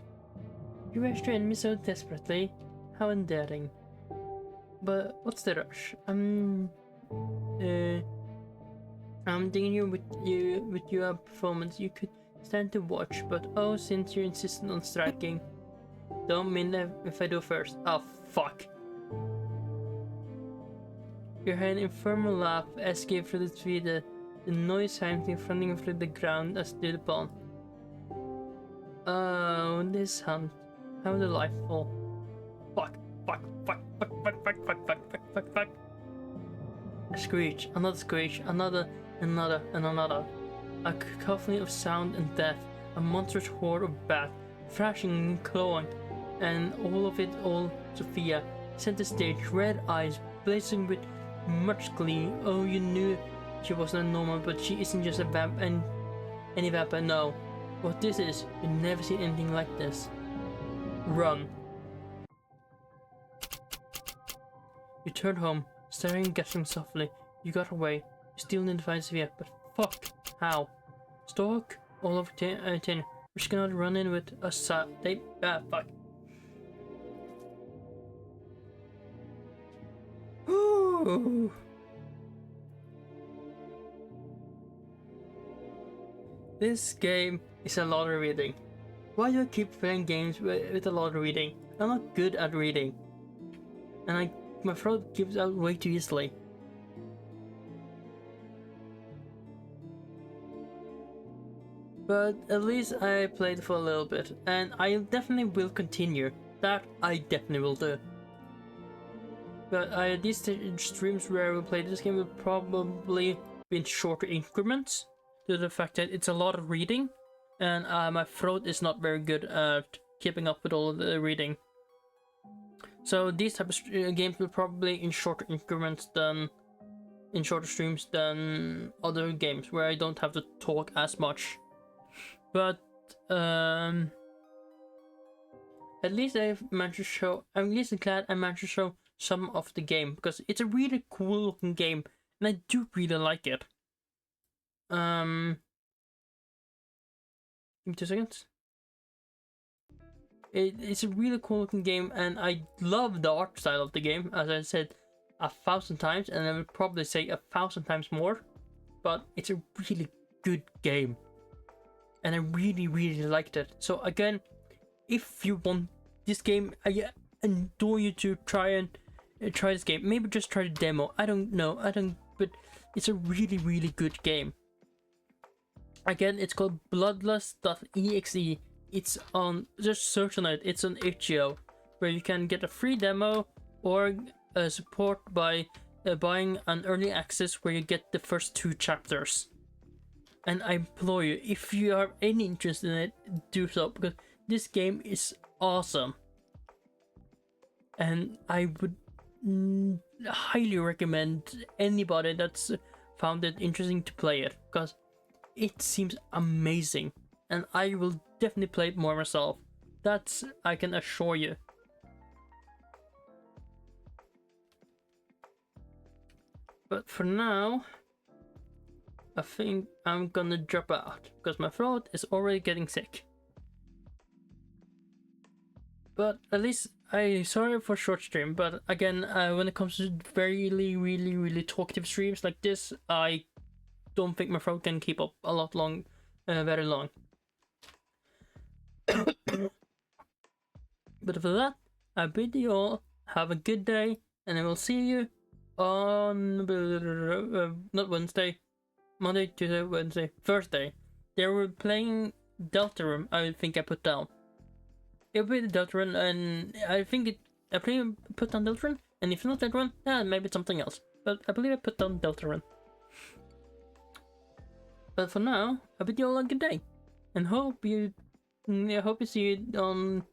You restrain me so desperately. How endearing. But what's the rush? I'm digging you with your performance. You could stand to watch, but oh, since you're insistent on striking, don't mean if I do first. Oh fuck. You heard an infernal laugh escape through the tree, the noise sounding running through the ground as stood upon. Oh, this hunt. How delightful. Fuck. A screech, another screech, another, and another. A cacophony of sound and death. A monstrous horde of bats, thrashing and clawing, and all of it all Sophia. Center stage, red eyes, blazing with much glee. Oh, you knew she wasn't normal, but she isn't just a vamp and any vampire, no. what this is. You've never seen anything like this. Run. You turned home, staring and gasping softly. You got away. You still didn't find Sophia, but fuck. How? Stalk all over tin. We're just gonna run in with a fuck. Ooh. This game is a lot of reading. Why do I keep playing games with a lot of reading? I'm not good at reading. And my throat gives out way too easily. But at least I played for a little bit, and I definitely will continue. That I definitely will do. But these streams where we play this game will probably be in shorter increments, due to the fact that it's a lot of reading, and my throat is not very good at keeping up with all of the reading. So these type of games will probably in shorter increments than in shorter streams than other games where I don't have to talk as much. But at least I've managed to show. I'm at least glad I managed to show some of the game, because it's a really cool looking game and I do really like it. Give me 2 seconds. It's a really cool looking game, and I love the art style of the game, as I said 1,000 times, and I would probably say 1,000 times more. But it's a really good game, and I really liked it. So again, if you want this game, I adore you to try this game. Maybe just try the demo. I don't know. But it's a really good game. Again, it's called bloodlust.exe. It's on, just search on it. It's on itch.io, where you can get a free demo or support by buying an early access where you get the first 2 chapters. And I implore you, if you have any interest in it, do so, because this game is awesome. And I would highly recommend anybody that's found it interesting to play it, because it seems amazing. And I will definitely play it more myself. That's, I can assure you. But for now, I think I'm gonna drop out, because my throat is already getting sick. But at least, sorry for short stream, but again, when it comes to really talkative streams like this, I don't think my throat can keep up a lot very long. But for that, I bid you all have a good day, and I will see you on not Wednesday, Monday, Tuesday, Wednesday, Thursday. They were playing Deltarune. I think I put down. It'll be the Deltarune, and I think I put down Deltarune, and if not Deltarune, maybe it's something else. But I believe I put down Deltarune. But for now, I bid you all a good day, and hope you see you on